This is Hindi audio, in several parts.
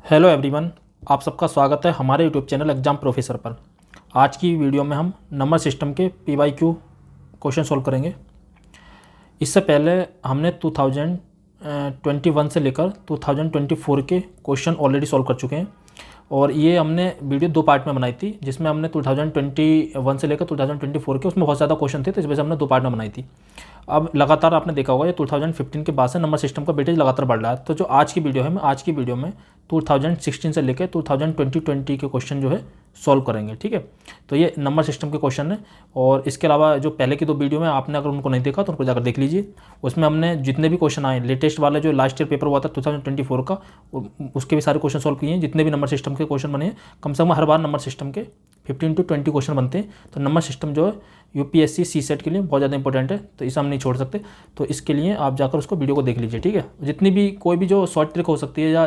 हेलो एवरीवन, आप सबका स्वागत है हमारे यूट्यूब चैनल एग्जाम प्रोफेसर पर। आज की वीडियो में हम नंबर सिस्टम के PYQ क्वेश्चन सॉल्व करेंगे। इससे पहले हमने 2021 से लेकर 2024 के क्वेश्चन ऑलरेडी सॉल्व कर चुके हैं और ये हमने वीडियो दो पार्ट में बनाई थी, जिसमें हमने 2021 से लेकर 2024 के उसमें बहुत ज़्यादा क्वेश्चन थे, तो इस वजह से हमने दो पार्ट में बनाई थी। अब लगातार आपने देखा होगा ये 2015 के बाद से नंबर सिस्टम का वेटेज लगातार बढ़ रहा है। तो जो आज की वीडियो है, आज की वीडियो में 2016 से लेकर 2020 के क्वेश्चन जो है सॉल्व करेंगे। ठीक है, तो ये नंबर सिस्टम के क्वेश्चन है। और इसके अलावा जो पहले की दो वीडियो में आपने अगर उनको नहीं देखा तो उनको जाकर देख लीजिए। उसमें हमने जितने भी क्वेश्चन आए, लेटेस्ट वाले जो लास्ट ईयर पेपर हुआ था 2024 का, उसके भी सारे क्वेश्चन सॉल्व किए हैं। जितने भी नंबर सिस्टम के क्वेश्चन बने हैं, कम से कम हर बार नंबर सिस्टम के 15 to 20 क्वेश्चन बनते हैं। तो नंबर सिस्टम जो है UPSC CSET के लिए बहुत ज़्यादा इंपॉर्टेंट है, तो इसे हम नहीं छोड़ सकते। तो इसके लिए आप जाकर उसको वीडियो को देख लीजिए। ठीक है, जितनी भी कोई भी जो शॉर्ट ट्रिक हो सकती है या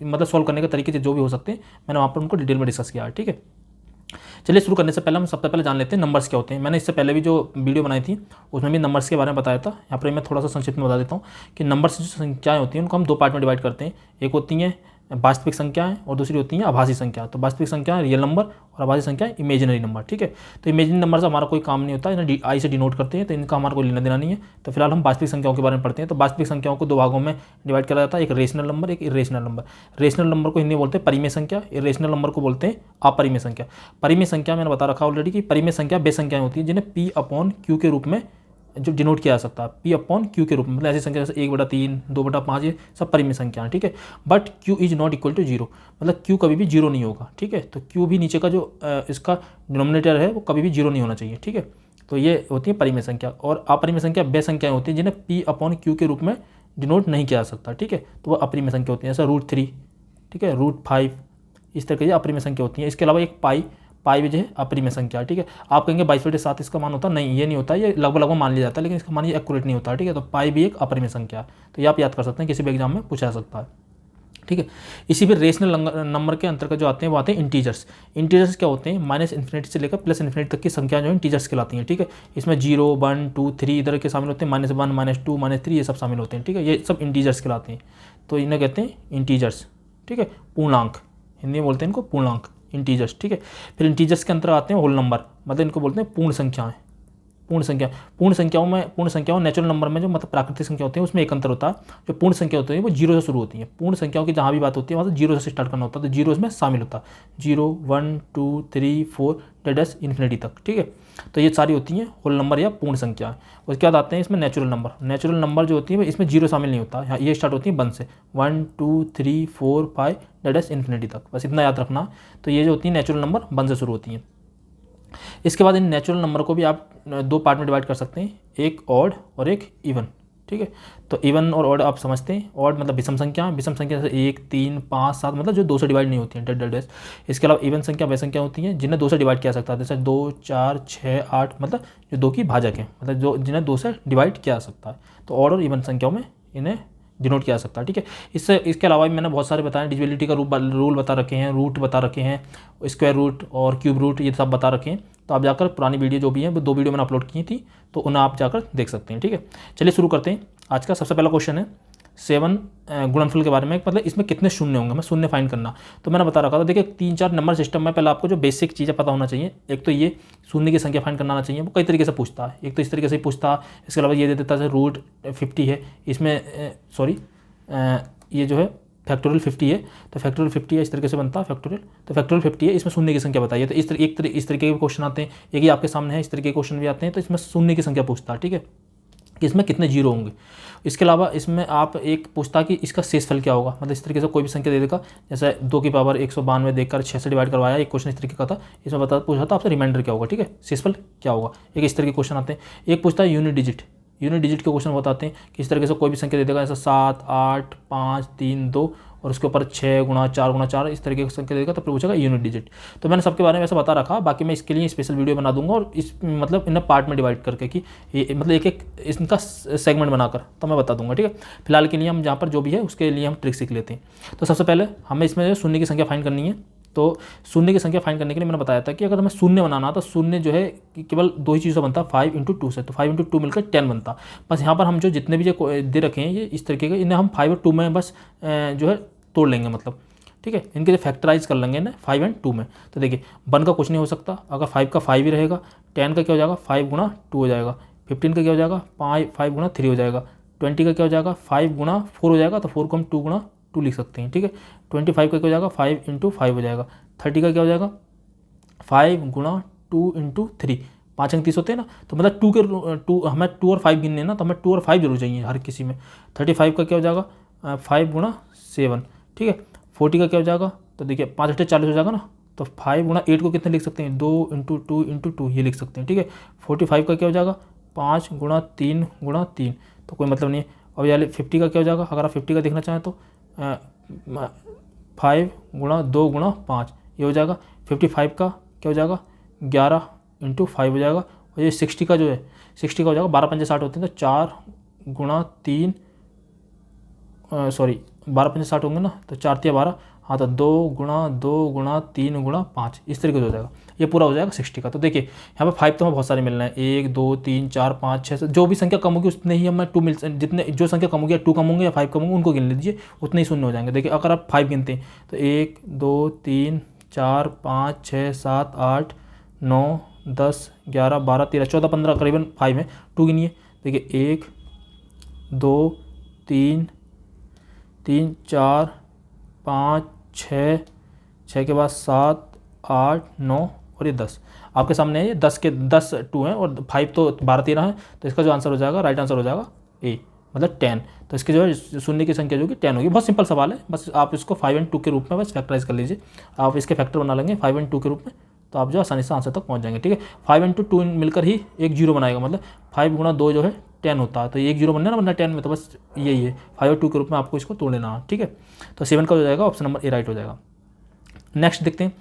मतलब सॉल्व करने के तरीके जो भी हो सकते हैं, मैंने वहाँ पर उनको डिटेल में डिस्कस किया है। ठीक है, चलिए शुरू करने से पहले हम सबसे पहले जान लेते हैं नंबर्स क्या होते हैं। मैंने इससे पहले भी जो वीडियो बनाई थी उसमें भी नंबर्स के बारे में बताया था। यहाँ पर मैं थोड़ा सा संक्षिप्त में बता देता हूँ कि नंबर्स जो संख्याएँ होती हैं उनको हम दो पार्ट में डिवाइड करते हैं। एक होती हैं वास्तविक संख्याएं और दूसरी होती हैं आभासी संख्या। तो वास्तविक संख्या रियल नंबर और आभासी संख्या इमेजिनरी नंबर। ठीक है, तो इमेजिनरी नंबर से हमारा कोई काम नहीं होता, इन्हें आई से डिनोट करते हैं, तो इनका हमारा कोई लेना देना नहीं है। तो फिलहाल हम वास्तविक संख्याओं के बारे में पढ़ते हैं। तो वास्तविक संख्याओं को दो भागों में डिवाइड करा जाता है, एक रेशनल नंबर, एक इरेशनल नंबर। रेशनल नंबर को हिंदी में बोलते हैं परिमेय संख्या, इरेशनल नंबर को बोलते हैं अपरिमेय संख्या। परिमेय संख्या मैंने बता रखा ऑलरेडी कि परिमेय संख्या वे संख्याएं होती हैं जिन्हें P/Q के रूप में जो डिनोट किया जा सकता है, P/Q के रूप में। मतलब ऐसी संख्या जैसे 1/3, 2/5, ये सब परिमेय संख्या है। ठीक है, but Q is not equal to 0, मतलब Q कभी भी 0 नहीं होगा। ठीक है, तो Q भी नीचे का जो इसका डिनोमिनेटर है वो कभी भी 0 नहीं होना चाहिए। ठीक है, तो ये होती है परिमेय संख्या। और अपरिमेय संख्या वे संख्याएं होती हैं जिन्हें P/Q के रूप में डिनोट नहीं किया जा सकता। ठीक है, तो वह अपरिमेय संख्या होती है, जैसे √3, ठीक है, √5, इस तरह की अपरिमेय संख्या होती है। इसके अलावा एक पाई भी जो है अपरिमेय संख्या। ठीक है, आप कहेंगे 22/7 इसका मान होता नहीं, ये नहीं होता, ये लगभग मान लिया जाता है, लेकिन इसका मान ये एक्यूरेट नहीं होता। ठीक है, तो पाई भी एक अपरिमेय संख्या है, तो ये आप याद कर सकते हैं, किसी भी एग्जाम में पूछा जा सकता है। ठीक है, इसी फिर रेशनल नंबर के अंतर्गत जो आते हैं वो आते हैं इंटीजर्स। इंटीजर्स क्या होते हैं? -∞ से लेकर +∞ तक की संख्या जो है इंटीजर्स कहलाती हैं। ठीक है, इसमें 0, 1, 2, 3 इधर के शामिल होते हैं, -1, -2, -3 ये सब शामिल होते हैं। ठीक है, ये सब इंटीजर्स कहलाते हैं, तो इन्हें कहते हैं इंटीजर्स। ठीक है, पूर्णांक, हिंदी में बोलते हैं इनको पूर्णांक, इंटीजर्स। ठीक है, फिर इंटीजर्स के अंतर आते हैं होल नंबर, मतलब इनको बोलते हैं पूर्ण संख्याएं। पूर्ण संख्याओं नेचुरल नंबर में जो मतलब प्राकृतिक संख्या होती है उसमें एक अंतर होता है। जो पूर्ण संख्या होती है वो 0 से शुरू होती है। पूर्ण संख्याओं की जहाँ भी बात होती है वहाँ से 0 से स्टार्ट करना होता है, तो 0 इसमें शामिल होता है। 0, 1, 2, 3, 4 डेडस इन्फिनिटी तक। ठीक है, तो ये सारी होती हैं होल नंबर या पूर्ण संख्या। उसके बाद आते हैं इसमें नेचुरल नंबर। नेचुरल नंबर जो होती है इसमें 0 शामिल नहीं होता, ये स्टार्ट होती है 1 से, 1, 2, 3, 4, 5 डेडस इन्फिनिटी तक, बस इतना याद रखना। तो ये जो होती है नेचुरल नंबर 1 से शुरू होती हैं। इसके बाद इन नेचुरल नंबर को भी आप दो पार्ट में डिवाइड कर सकते हैं, एक ऑड और एक इवन। ठीक है, तो इवन और ऑड आप समझते हैं। ऑड मतलब विषम संख्या, विषम संख्या जैसे 1, 3, 5, 7 मतलब जो 2 से डिवाइड नहीं होती हैं, डेड। इसके अलावा इवन संख्या वे संख्या होती हैं जिन्हें 2 से डिवाइड किया जा सकता है, जैसे 2, 4, 6, 8 मतलब जो 2 की भाजक है, मतलब जो जिन्हें 2 से डिवाइड किया जा सकता है। तो ऑड और इवन संख्याओं में इन्हें डिनोट किया जा सकता है। ठीक है, इसके अलावा भी मैंने बहुत सारे बताए, डिविजिबिलिटी का रूल बता रखे हैं, रूट बता रखे हैं, स्क्वायर रूट और क्यूब रूट ये सब बता रखे हैं। तो आप जाकर पुरानी वीडियो जो भी हैं वो 2 वीडियो मैंने अपलोड की थी, तो उन्हें आप जाकर देख सकते हैं। ठीक है, चलिए शुरू करते हैं। आज का सबसे पहला क्वेश्चन है 7 गुणनफल के बारे में, मतलब इसमें कितने शून्य होंगे, मैं शून्य फाइंड करना। तो मैंने बता रखा था, देखिए 3-4 नंबर सिस्टम में पहले आपको जो बेसिक चीज़ें पता होना चाहिए। एक तो ये शून्य की संख्या फाइंड करना आना चाहिए, वो कई तरीके से पूछता है। एक तो इस तरीके से ही पूछता है, इसके अलावा ये दे देता है √50 है, इसमें ये जो है फैक्टोरियल 50 है, तो फैक्टोरियल 50 है, इस तरीके से बनता है फैक्टोरियल। तो फैक्टोरियल 50 है, इसमें शून्य की संख्या बताइए। तो इस तरीके के क्वेश्चन आते हैं, एक ही आपके सामने है, इस तरीके के क्वेश्चन भी आते हैं, तो इसमें शून्य की संख्या पूछता है। ठीक है, कि इसमें कितने जीरो होंगे। इसके अलावा इसमें आप एक पूछता कि इसका शेषफल क्या होगा, मतलब इस तरीके से कोई भी संख्या दे देगा, जैसे 2 की पावर 192 देकर 6 से डिवाइड करवाया, एक क्वेश्चन इस तरीके का था, इसमें पूछा था आपसे रिमाइंडर क्या होगा। ठीक है, शेषफल क्या होगा, एक इस तरीके के क्वेश्चन आते हैं। एक पूछता है यूनिट डिजिट के क्वेश्चन बताते हैं कि इस तरीके से कोई भी संख्या दे देगा, जैसे 7, 8, 5, 3, 2 और उसके ऊपर 6 गुणा 4 गुणा 4 इस तरीके की संख्या देगा, तो फिर पूछेगा यूनिट डिजिट। तो मैंने सबके बारे में ऐसा बता रखा, बाकी मैं इसके लिए स्पेशल वीडियो बना दूंगा और इस मतलब इन्हें पार्ट में डिवाइड करके कि मतलब एक इनका सेगमेंट बनाकर तो मैं बता दूंगा। ठीक है, फिलहाल के लिए हम जहाँ पर जो भी है उसके लिए हम ट्रिक सीख लेते हैं। तो सबसे पहले हमें इसमें शून्य की संख्या फाइंड करनी है। तो शून्य की संख्या फाइंड करने के लिए मैंने बताया था कि अगर हमें शून्य बनाना तो शून्य जो है केवल 2 ही चीज़ों से बनता है, 5 × 2 से, तो 5 × 2 मिलकर 10 बनता। बस यहाँ पर हम जो जितने भी जो दे रखे हैं ये इस तरीके के, इन्हें हम 5 और 2 में बस जो है तोड़ लेंगे, मतलब ठीक है। इनके फैक्टराइज कर लेंगे ना 5 एंड 2 में। तो देखिए 1 का कुछ नहीं हो सकता, अगर 5 का 5 ही रहेगा। 10 का क्या हो जाएगा 5 गुणा 2 हो जाएगा। 15 का क्या हो जाएगा 5 गुणा 3 हो जाएगा। 20 का क्या हो जाएगा 5 गुणा 4 हो जाएगा, तो 4 को हम 2 गुणा 2 लिख सकते हैं, ठीक है। 25 का क्या हो जाएगा 5 इंटू 5 हो जाएगा। 30 का क्या हो जाएगा 5 गुणा 2 इंटू 3, 5 अंक 30 होते हैं ना, तो मतलब 2 हमें 2 और 5 गिनने हैं ना, तो हमें 2 और 5 जरूर चाहिए हर किसी में। 35 का क्या हो जाएगा 5 गुणा 7, ठीक है। 40 का क्या हो जाएगा, तो देखिए 5 8 40 हो जाएगा ना, तो 5 गुणा 8 को कितने लिख सकते हैं 2 इंटू 2 इंटू 2 ये लिख सकते हैं, ठीक है। 45 का क्या हो जाएगा 5 गुणा 3 गुणा 3, तो कोई मतलब नहीं है। और यार 50 का क्या हो जाएगा, अगर आप 50 का देखना चाहें तो 5 गुणा 2 गुणा 5 ये हो जाएगा। 55 का क्या हो जाएगा 11 इंटू 5 हो जाएगा। और ये 60 का जो है 60 का हो जाएगा 12 पंजे 60 होते हैं, तो 4 गुणा 3 सॉरी 12 पंजे 60 होंगे ना, तो 4 3 12, हाँ तो 2 गुणा 3 गुणा 5 इस तरीके से हो जाएगा। ये पूरा हो जाएगा 60 का। तो देखिए यहाँ पे 5 तो हमें बहुत सारे मिलना है, 1 2 3 4 5 6 जो भी संख्या कम होगी उतने ही हमें 2 मिल, जितने जो संख्या कम होगी या 2 कम होंगे या 5 कम होंगे उनको गिन लीजिए, उतने ही शून्य हो जाएंगे। देखिए अगर आप 5 गिनते हैं तो 1 2 3 4 5 6 7 8 9 10 11 12 13 14 15 करीबन 5 है। 2 गिनिए, देखिए 1 2 3 4 5 6 के बाद 7 8 9 और ये 10 आपके सामने है। ये 10 के 10 2 हैं और 5 तो 12 13 है, तो इसका जो आंसर हो जाएगा राइट आंसर हो जाएगा ए, मतलब 10। तो इसकी जो है शून्य की संख्या जो कि 10 होगी। बहुत सिंपल सवाल है, बस आप इसको 5 एंड 2 के रूप में बस फैक्टराइज कर लीजिए। आप इसके फैक्टर बना लेंगे 5 एंड 2 के रूप में, तो आप जो आसानी से आंसर तक पहुंच जाएंगे, ठीक है। 5 इंटू 2 मिलकर ही एक जीरो बनाएगा, मतलब 5 गुणा 2 जो है 10 होता है, तो एक जीरो बनना है ना, बनना 10 में, तो बस यही है 5 और 2 के रूप में आपको इसको तोड़ लेना है, ठीक है। तो 7 का हो जाएगा ऑप्शन नंबर ए राइट हो जाएगा। नेक्स्ट देखते हैं,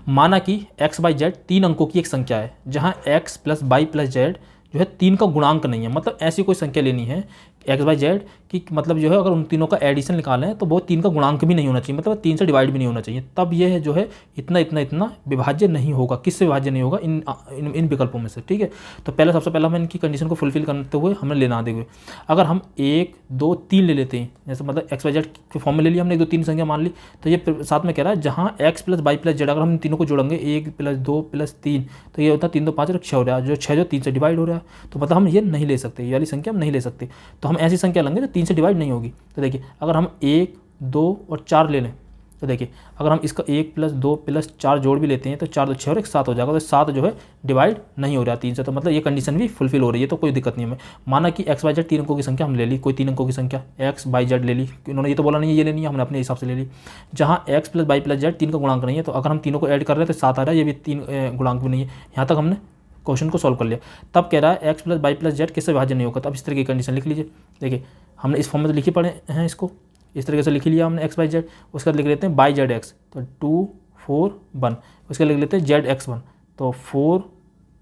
माना कि x बाई जेड 3 अंकों की एक संख्या है जहां x plus y plus z जो है 3 का गुणांक नहीं है। मतलब ऐसी कोई संख्या लेनी है x बाई जेड की, मतलब जो है अगर उन तीनों का एडिशन निकालें तो वो 3 का गुणांक भी नहीं होना चाहिए, मतलब 3 से डिवाइड भी नहीं होना चाहिए, तब ये है जो है इतना इतना इतना विभाज्य नहीं होगा। किससे विभाज्य नहीं होगा, इन विकल्पों में से, ठीक है। तो पहले सबसे पहले हमें इनकी कंडीशन को फुलफिल करते हुए हमें लेना आते हुए, अगर हम 1 2 3 ले लेते हैं, जैसे मतलब x बाई जेड के फॉर्म में ले लिया हमने, 1 2 3 संख्या मान ली, तो ये साथ में कह रहा है जहाँ x plus y plus z, अगर हम तीनों को जोड़ेंगे 1 प्लस 2 प्लस 3, तो ये होता है 3 2 5 और 6 हो रहा है, जो 6 जो 3 से डिवाइड हो रहा है, तो मतलब हम ये नहीं ले सकते, ये वाली संख्या हम नहीं ले सकते। तो हम ऐसी संख्या लेंगे जो 3 से डिवाइड नहीं होगी। तो देखिए अगर हम 1 2 और 4 ले लें, तो देखिए अगर हम इसका 1 प्लस 2 प्लस 4 जोड़ भी लेते हैं तो 4 2 6 और 1 7 हो जाएगा, तो 7 जो है डिवाइड नहीं हो रहा है 3 से, तो मतलब ये कंडीशन भी फुलफिल हो रही है, तो कोई दिक्कत नहीं है। माना कि x बाई जेड 3 अंकों की संख्या हम ले ली, कोई 3 अंकों की संख्या x बाई जेड ले ली, उन्होंने ये तो बोला नहीं है ये लेनी है, हमने अपने हिसाब से ले ली। जहाँ x plus y plus z 3 का गुणांक नहीं है, तो अगर हम तीनों को ऐड कर रहे हैं तो 7 आ रहा है, ये भी 3 गुणांक भी नहीं है। यहाँ तक हमने क्वेश्चन को सॉल्व कर लिया। तब कह रहा है x plus y plus z किससे विभाज्य नहीं होगा, तब इस तरह की कंडीशन लिख लीजिए। देखिए हमने इस फॉर्म में तो लिखी पड़े हैं, इसको इस तरीके से लिख लिया हमने x बाई जेड, उसके बाद लिख लेते हैं बाई जेड एक्स, तो 2 4 1, उसके बाद लिख लेते हैं जेड एक्स 1, तो 4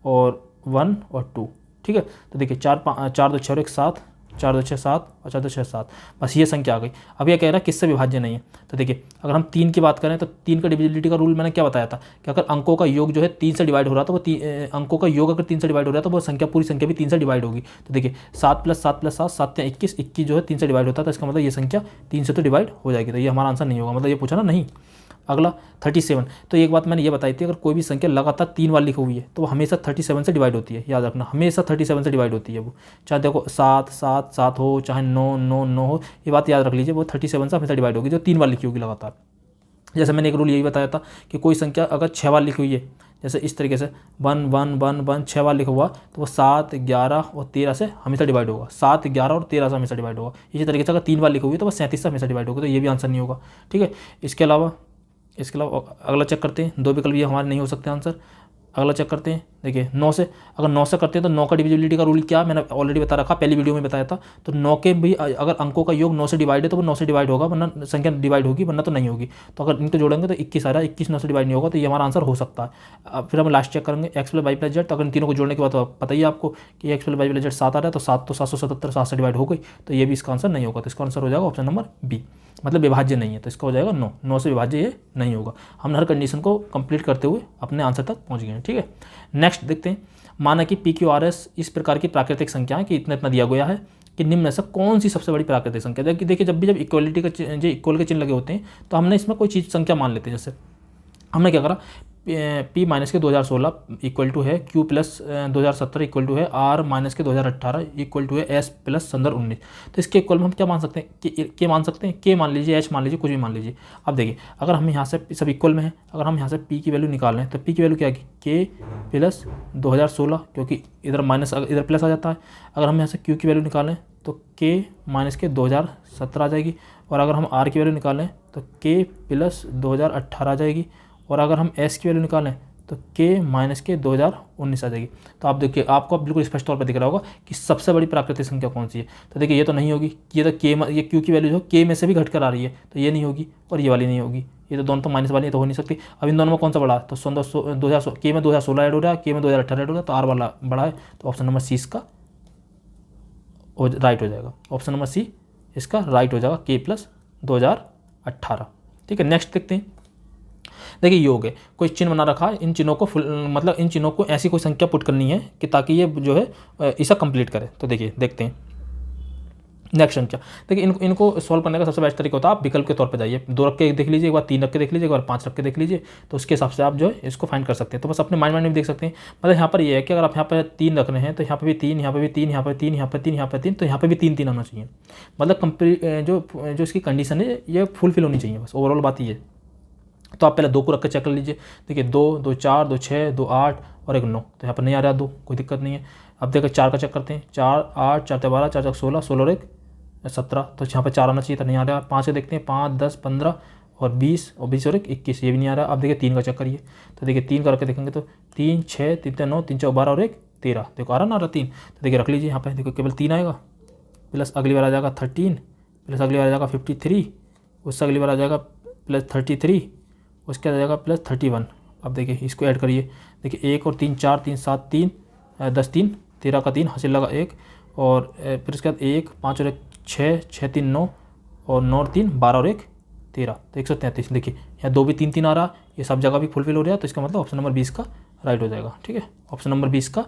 और 1 और 2, ठीक है। तो देखिए 4 2 6 और 1 7, 4 2 6 7 और 4 2 6 7, बस ये संख्या आ गई। अब ये कह रहा है किससे विभाज्य नहीं है, तो देखिए अगर हम 3 की बात करें तो 3 का डिविजिबिलिटी का रूल मैंने क्या बताया था कि अगर अंकों का योग जो है 3 से डिवाइड हो रहा था, वो अंकों का योग अगर 3 से डिवाइड हो रहा है तो वो संख्या पूरी संख्या भी 3 से डिवाइड होगी। तो देखिए 7 प्लस 7 प्लस 7 7 21, 21 जो है 3 से डिवाइड होता है, तो इसका मतलब ये संख्या 3 से तो डिवाइड हो जाएगी, तो ये हमारा आंसर नहीं होगा, मतलब ये पूछा ना नहीं। अगला 37, तो एक बात मैंने ये बताई थी, अगर कोई भी संख्या लगातार 3 बार लिखी हुई है तो वो हमेशा 37 से डिवाइड होती है, याद रखना, हमेशा 37 से डिवाइड होती है वो, चाहे देखो 7 7 7 हो, चाहे 9 9 9 हो, ये बात याद रख लीजिए, वो 37 से हमेशा डिवाइड होगी जो 3 बार लिखी होगी लगातार। जैसे मैंने एक रूल यही बताया था कि कोई संख्या अगर 6 बार लिखी हुई है, जैसे इस तरीके से 1 1 1 1 6 बार लिखा हुआ, तो वो 7 11 और 13 से हमेशा डिवाइड होगा, 7 11 और 13 से हमेशा डिवाइड होगा। इसी तरीके से अगर 3 बार लिखी हुई है तो वो 37 से हमेशा डिवाइड होगा, तो ये भी आंसर नहीं होगा, ठीक है। इसके अलावा अगला चेक करते हैं, 2 विकल्प ये हमारे नहीं हो सकते आंसर। अगला चेक करते हैं, देखिए 9 से, अगर 9 से करते हैं तो 9 का डिविजिबिलिटी का रूल क्या मैंने ऑलरेडी बता रखा, पहली वीडियो में बताया था। तो 9 के भी अगर अंकों का योग 9 से डिवाइड है तो वो 9 से डिवाइड होगा, वरना संख्या डिवाइड होगी, वरना तो नहीं होगी। तो अगर इनको जोड़ेंगे तो 21 आ रहा है, 21 9 से डिवाइड नहीं होगा, तो ये हमारा आंसर हो सकता है। फिर हम लास्ट चेक करेंगे x plus y plus z, तो अगर इन तीनों को जोड़ने के बाद तो पता ही आपको कि x plus y plus z 7 आ रहा है, तो 7 तो 777 7 से डिवाइड हो गई, तो ये भी इसका आंसर नहीं होगा, तो इसका आंसर हो जाएगा ऑप्शन नंबर बी, मतलब विभाज्य नहीं है, तो इसका हो जाएगा 9, 9 से विभाज्य ये नहीं होगा। हमने हर कंडीशन को कंप्लीट करते हुए अपने आंसर तक पहुंच गए हैं, ठीक है। नेक्स्ट देखते हैं, माना कि PQRS इस प्रकार की प्राकृतिक संख्या है कि इतना इतना दिया गया है, कि निम्न में से कौन सी सबसे बड़ी प्राकृतिक संख्या है। देखिए जब इक्वलिटी का जो इक्वल के चिन्ह लगे होते हैं तो हमने इसमें कोई चीज़ संख्या मान लेते हैं। जैसे हमने क्या करा, P माइनस के 2016 इक्वल टू है Q प्लस 2017 इक्वल टू है R माइनस के 2018 इक्वल टू है S प्लस संदर्भ 19। तो इसके इक्वल में हम क्या मान सकते हैं कि के मान सकते हैं, K मान लीजिए, H मान लीजिए, कुछ भी मान लीजिए। अब देखिए अगर हम यहाँ से सब इक्वल में है, अगर हम यहाँ से P की वैल्यू निकाल लें तो P की वैल्यू क्या आएगी, K प्लस 2016, क्योंकि इधर माइनस इधर प्लस आ जाता है। अगर हम यहाँ से Q की वैल्यू निकालें तो K माइनस के 2017 आ जाएगी, और अगर हम R की वैल्यू निकालें तो K प्लस 2018 आ जाएगी, और अगर हम S की वैल्यू निकालें तो K माइनस के 2019 आ जाएगी। तो आप देखिए आपको बिल्कुल स्पष्ट तौर पर दिख रहा होगा कि सबसे बड़ी प्राकृतिक संख्या कौन सी है। तो देखिए ये तो नहीं होगी, ये तो ये Q की वैल्यू जो K में से भी घटकर आ रही है, तो ये नहीं होगी और ये वाली नहीं होगी, ये तो दोनों तो माइनस वाली है, तो हो नहीं सकती। अब इन दोनों में कौन सा बड़ा है, तो K में 2016 ऐड हो रहा है, K में 2018 ऐड हो रहा है, तो R वाला बड़ा है। तो ऑप्शन नंबर C इसका राइट हो जाएगा। ऑप्शन नंबर C इसका राइट हो जाएगा, K प्लस 2018। ठीक है, नेक्स्ट देखते हैं। देखिए योग है, कोई चिन्ह बना रखा है, इन चिन्हों को मतलब इन चिन्हों को ऐसी कोई संख्या पुट करनी है कि ताकि ये जो है इसे कंप्लीट करे। तो देखिए देखते हैं नेक्स्ट संख्या। देखिए इनको सॉल्व करने का सबसे बेस्ट तरीका होता है, आप विकल्प के तौर पे जाइए, 2 रख के देख लीजिए, एक बार 3 रख के देख लीजिए, एक बार 5 रख के देख लीजिए, तो उसके हिसाब से आप जो है इसको फाइंड कर सकते हैं। तो बस अपने माइंड में देख सकते हैं। मतलब यहाँ पर ये है कि अगर आप यहाँ पर 3 रख रहे हैं तो यहाँ पर भी 3, यहाँ पर भी 3, यहाँ पर 3, यहाँ पर 3, यहाँ पर 3, तो यहाँ पर भी 3 आना चाहिए। मतलब जो इसकी कंडीशन है ये फुलफिल होनी चाहिए, बस ओवरऑल बात ये है। तो आप पहले 2 को रख कर चेक कर लीजिए। देखिए 2, 2 4, 2 6, 2 8 और 1 9, तो यहाँ पर नहीं आ रहा 2, कोई दिक्कत नहीं है। अब देखो 4 का चेक करते हैं, 4 8, 4 12, 4 16, 16 और 1 17, तो यहाँ पर 4 आना चाहिए था, नहीं आ रहा। 5 से देखते हैं, 5 10 15 और 20 और 20 और 1 21, ये भी नहीं आ रहा। अब देखिए 3 का चेक करिए, तो देखिए 3 का रख के देखेंगे तो 3 6 3 9 3 4 12 और 1 13, देखो आ रहा ना, आ रहा 3। तो देखिए रख लीजिए यहाँ पे, देखो केवल 3 आएगा, प्लस अगली बार आ जाएगा 13, प्लस अगली बार आ जाएगा 53, उससे अगली बार आ जाएगा प्लस 33, उसके आ जाएगा प्लस 31। अब देखिए इसको ऐड करिए, देखिए 1 और 3 4, 3 7 3 10 3 13 का 3 हासिल लगा 1, और फिर इसके बाद 1 5 और 1 6 6 3 9 और 9 और 3 12 और 1 13, तो 133। देखिए यहाँ 2 भी 3 3 आ रहा, ये सब जगह भी फुलफिल हो रहा है, तो इसका मतलब ऑप्शन नंबर 20 का राइट हो जाएगा। ठीक है, ऑप्शन नंबर 20 का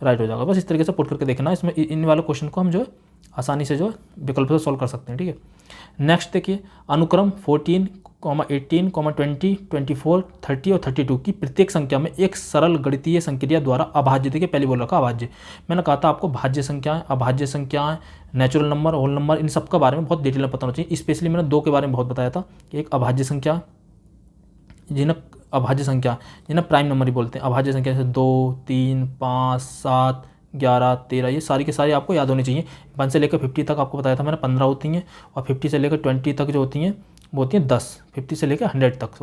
राइट हो जाएगा। बस इस तरीके से पुट करके देखना, इसमें इन वाले क्वेश्चन को हम जो है आसानी से जो विकल्प से सॉल्व कर सकते हैं। ठीक है, नेक्स्ट देखिए अनुक्रम 14, 18, 20, 24, 30 और 32 की प्रत्येक संख्या में एक सरल गणितीय संक्रिया द्वारा अभाज्य, देखिए पहले बोल रखा अभाज्य, मैंने कहा था आपको भाज्य संख्याएं, अभाज्य संख्याएं, नेचुरल नंबर, होल नंबर, इन सब के बारे में बहुत डिटेल में पता होना चाहिए। स्पेशली मैंने 2 के बारे में बहुत बताया था कि एक अभाज्य संख्या, जिन्हें प्राइम नंबर ही बोलते हैं। अभाज्य संख्या जैसे 2 3 5 7 11 13, ये सारी के सारी आपको याद होनी चाहिए। 1 से लेकर 50 तक आपको बताया था मैंने 15 होती हैं, और 50 से लेकर 20 तक जो होती हैं वो होती हैं 10। 50 से लेकर 100 तक,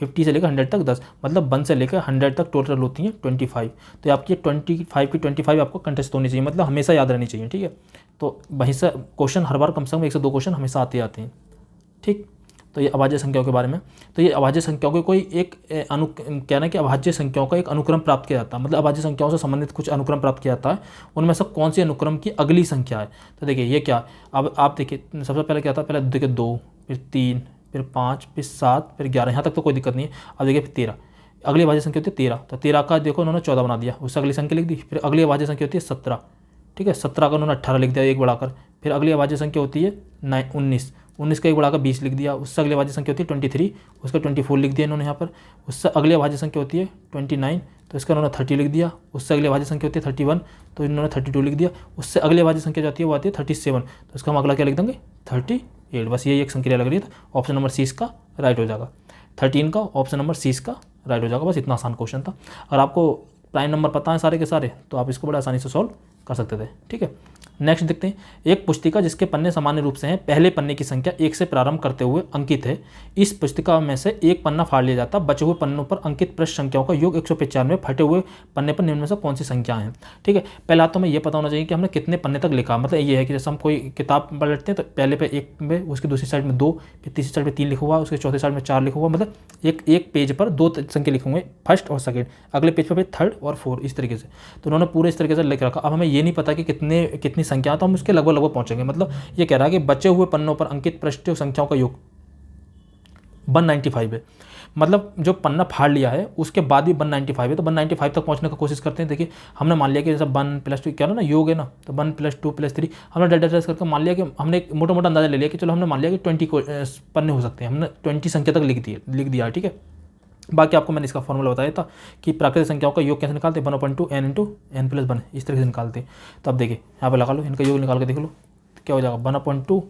50 से लेकर 100 तक 10, मतलब 1 से लेकर 100 तक टोटल होती हैं 25। तो आपकी 25 की 25 आपको कंटेस्ट होनी चाहिए, मतलब हमेशा याद रहनी चाहिए। ठीक है, तो वहीं से क्वेश्चन हर बार कम से कम 1 से 2 क्वेश्चन हमेशा आते हैं। ठीक, तो ये अभाज्य संख्याओं के बारे में। तो ये अभाज्य संख्याओं के कोई एक कहना है कि अभाज्य संख्याओं का एक अनुक्रम प्राप्त किया जाता है, मतलब अभाज्य संख्याओं से संबंधित कुछ अनुक्रम प्राप्त किया जाता है, उनमें से कौन सी अनुक्रम की अगली संख्या है। तो देखिए ये क्या, अब आप देखिए सबसे पहले क्या था, पहले देखिए 2, फिर 3, फिर 5, फिर 7, फिर 11, यहाँ तक तो कोई दिक्कत नहीं है। अब देखिए फिर 13, अगली अभाज्य संख्या होती है 13, तो 13 का देखो उन्होंने 14 बना दिया, उससे अगली संख्या लिख दी। फिर अगली अभाज्य संख्या होती है 17, ठीक है, 17 का उन्होंने 18 लिख दिया, एक बढ़ाकर। फिर अगली अभाज्य संख्या होती है 19, 19 का एक बढ़ाकर 20 लिख दिया। उससे अगली अभाज्य संख्या होती है 23, उसका 24 लिख दिया इन्होंने यहाँ पर। उससे अगली अभाज्य संख्या होती है 29, तो इसका इन्होंने 30 लिख दिया। उससे अगली अभाज्य संख्या होती है 31, तो इन्होंने 32 लिख दिया। उससे अगली अभाज्य संख्या जो आती है वो आती है 37, तो इसका हम अगला क्या लिख देंगे 38। बस ये एक संक्रिया लग रही है, तो ऑप्शन नंबर 30 का राइट हो जाएगा। 13 का ऑप्शन नंबर 30 का राइट हो जाएगा। बस इतना आसान क्वेश्चन था। अगर आपको प्राइम नंबर पता है सारे के सारे, तो आप इसको बड़ा आसानी से सॉल्व कर सकते थे। ठीक है, नेक्स्ट देखते हैं। एक पुस्तिका जिसके पन्ने सामान्य रूप से हैं, पहले पन्ने की संख्या 1 से प्रारंभ करते हुए अंकित है। इस पुस्तिका में से एक पन्ना फाड़ लिया जाता, बचे हुए पन्नों पर अंकित पृष्ठ संख्याओं का योग 195, फटे हुए पन्ने पर निम्न में से कौन सी संख्या है। ठीक है, पहला तो हमें यह पता होना चाहिए कि हमने कितने पन्ने तक लिखा। मतलब ये है कि जैसे हम कोई किताब पलटते हैं तो पहले पे 1 में, उसकी दूसरी साइड में 2, फिर तीसरी साइड में 3 लिखा हुआ, उसके चौथी साइड में 4 लिखा हुआ, मतलब एक पेज पर 2 संख्या लिखे होंगे, फर्स्ट और सेकेंड, अगले पेज पर फिर थर्ड और फोर्थ, इस तरीके से। तो उन्होंने पूरे इस तरीके से लिख रखा। अब हमें ये नहीं पता कि कितनी संख्या, तो हम उसके लगभग पहुंचेंगे। मतलब ये कह रहा है कि बचे हुए पन्नों पर अंकित पृष्ठ संख्याओं का योग 195 है। मतलब जो पन्ना फाड़ लिया है उसके बाद भी 195 है, तो 195 तक पहुंचने का कोशिश करते हैं। देखिए हमने मान लिया कि जैसे 1 + 2 क्या ना योग है ना, तो 1 + 2 + 3 हमने डेटा ट्रेस करके मान लिया कि हमने एक मोटा मोटा अंदाजा ले लिया कि चलो हमने मान लिया कि 20 पन्ने हो सकते हैं, हमने 20 संख्या तक लिख दिया। ठीक है, बाकी आपको मैंने इसका फॉर्मूला बताया था कि प्राकृतिक संख्याओं का योग कैसे निकालते हैं, 1/2 n × n+1 इस तरह से निकालते हैं। तो अब देखिए यहाँ पे लगा लो, इनका योग निकाल के देख लो, तो क्या हो जाएगा 1/2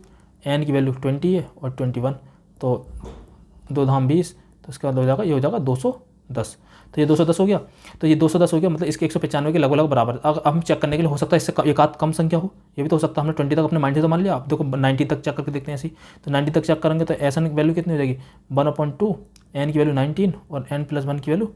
n की वैल्यू 20 है और 21, तो 2 धाम 20, तो इसका मतलब हो जाएगा ये हो जाएगा 210। तो ये 210 हो गया, तो ये 210 हो गया, मतलब इसके 195 के लगभग बराबर। अगर हम चेक करने के लिए हो सकता है इससे एक आध कम संख्या हो, ये भी तो हो सकता है। हमने 20 तक अपने माइंड से तो मान लिया, आप देखो 90 तक चेक करके देखते हैं ऐसी, तो 90 तक चेक करेंगे तो ऐसा वैल्यू कितनी हो जाएगी 1/2 n की वैल्यू 19 और n+1 की वैल्यू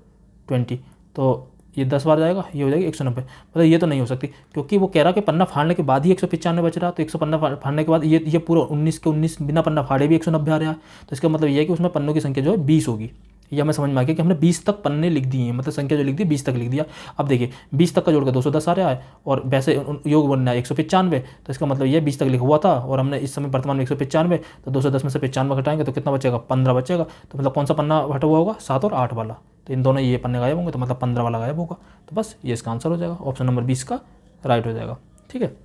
20, तो ये 10 बार जाएगा, ये हो जाएगी 190। मतलब ये तो नहीं हो सकती, क्योंकि वो कह रहा कि पन्ना फाड़ने के बाद ही 195 बच रहा, तो 100 पन्ना फाड़ने के बाद ये पूरा 19 के 19 बिना पन्ना फाड़े भी 190 आ रहा है। तो इसका मतलब ये है कि उसमें पन्नों की संख्या जो है 20 होगी। ये हमें समझ में आ गया कि हमने 20 तक पन्ने लिख दिए हैं, मतलब संख्या जो लिख दी 20 तक लिख दिया। अब देखिए 20 तक का जोड़ के 210 आ रहा है और वैसे योग बनना है 195, तो इसका मतलब ये 20 तक लिखा हुआ था और हमने इस समय वर्तमान में 195, तो 210 में से 95 घटाएंगे तो कितना बचेगा 15 बचेगा। तो मतलब कौन सा पन्ना हटा हुआ होगा 7 और 8 वाला, तो इन दोनों ये पन्ने गायब होंगे, तो मतलब 15 वाला गायब होगा। तो बस ये इसका आंसर हो जाएगा, ऑप्शन नंबर 20 का राइट हो जाएगा। ठीक है,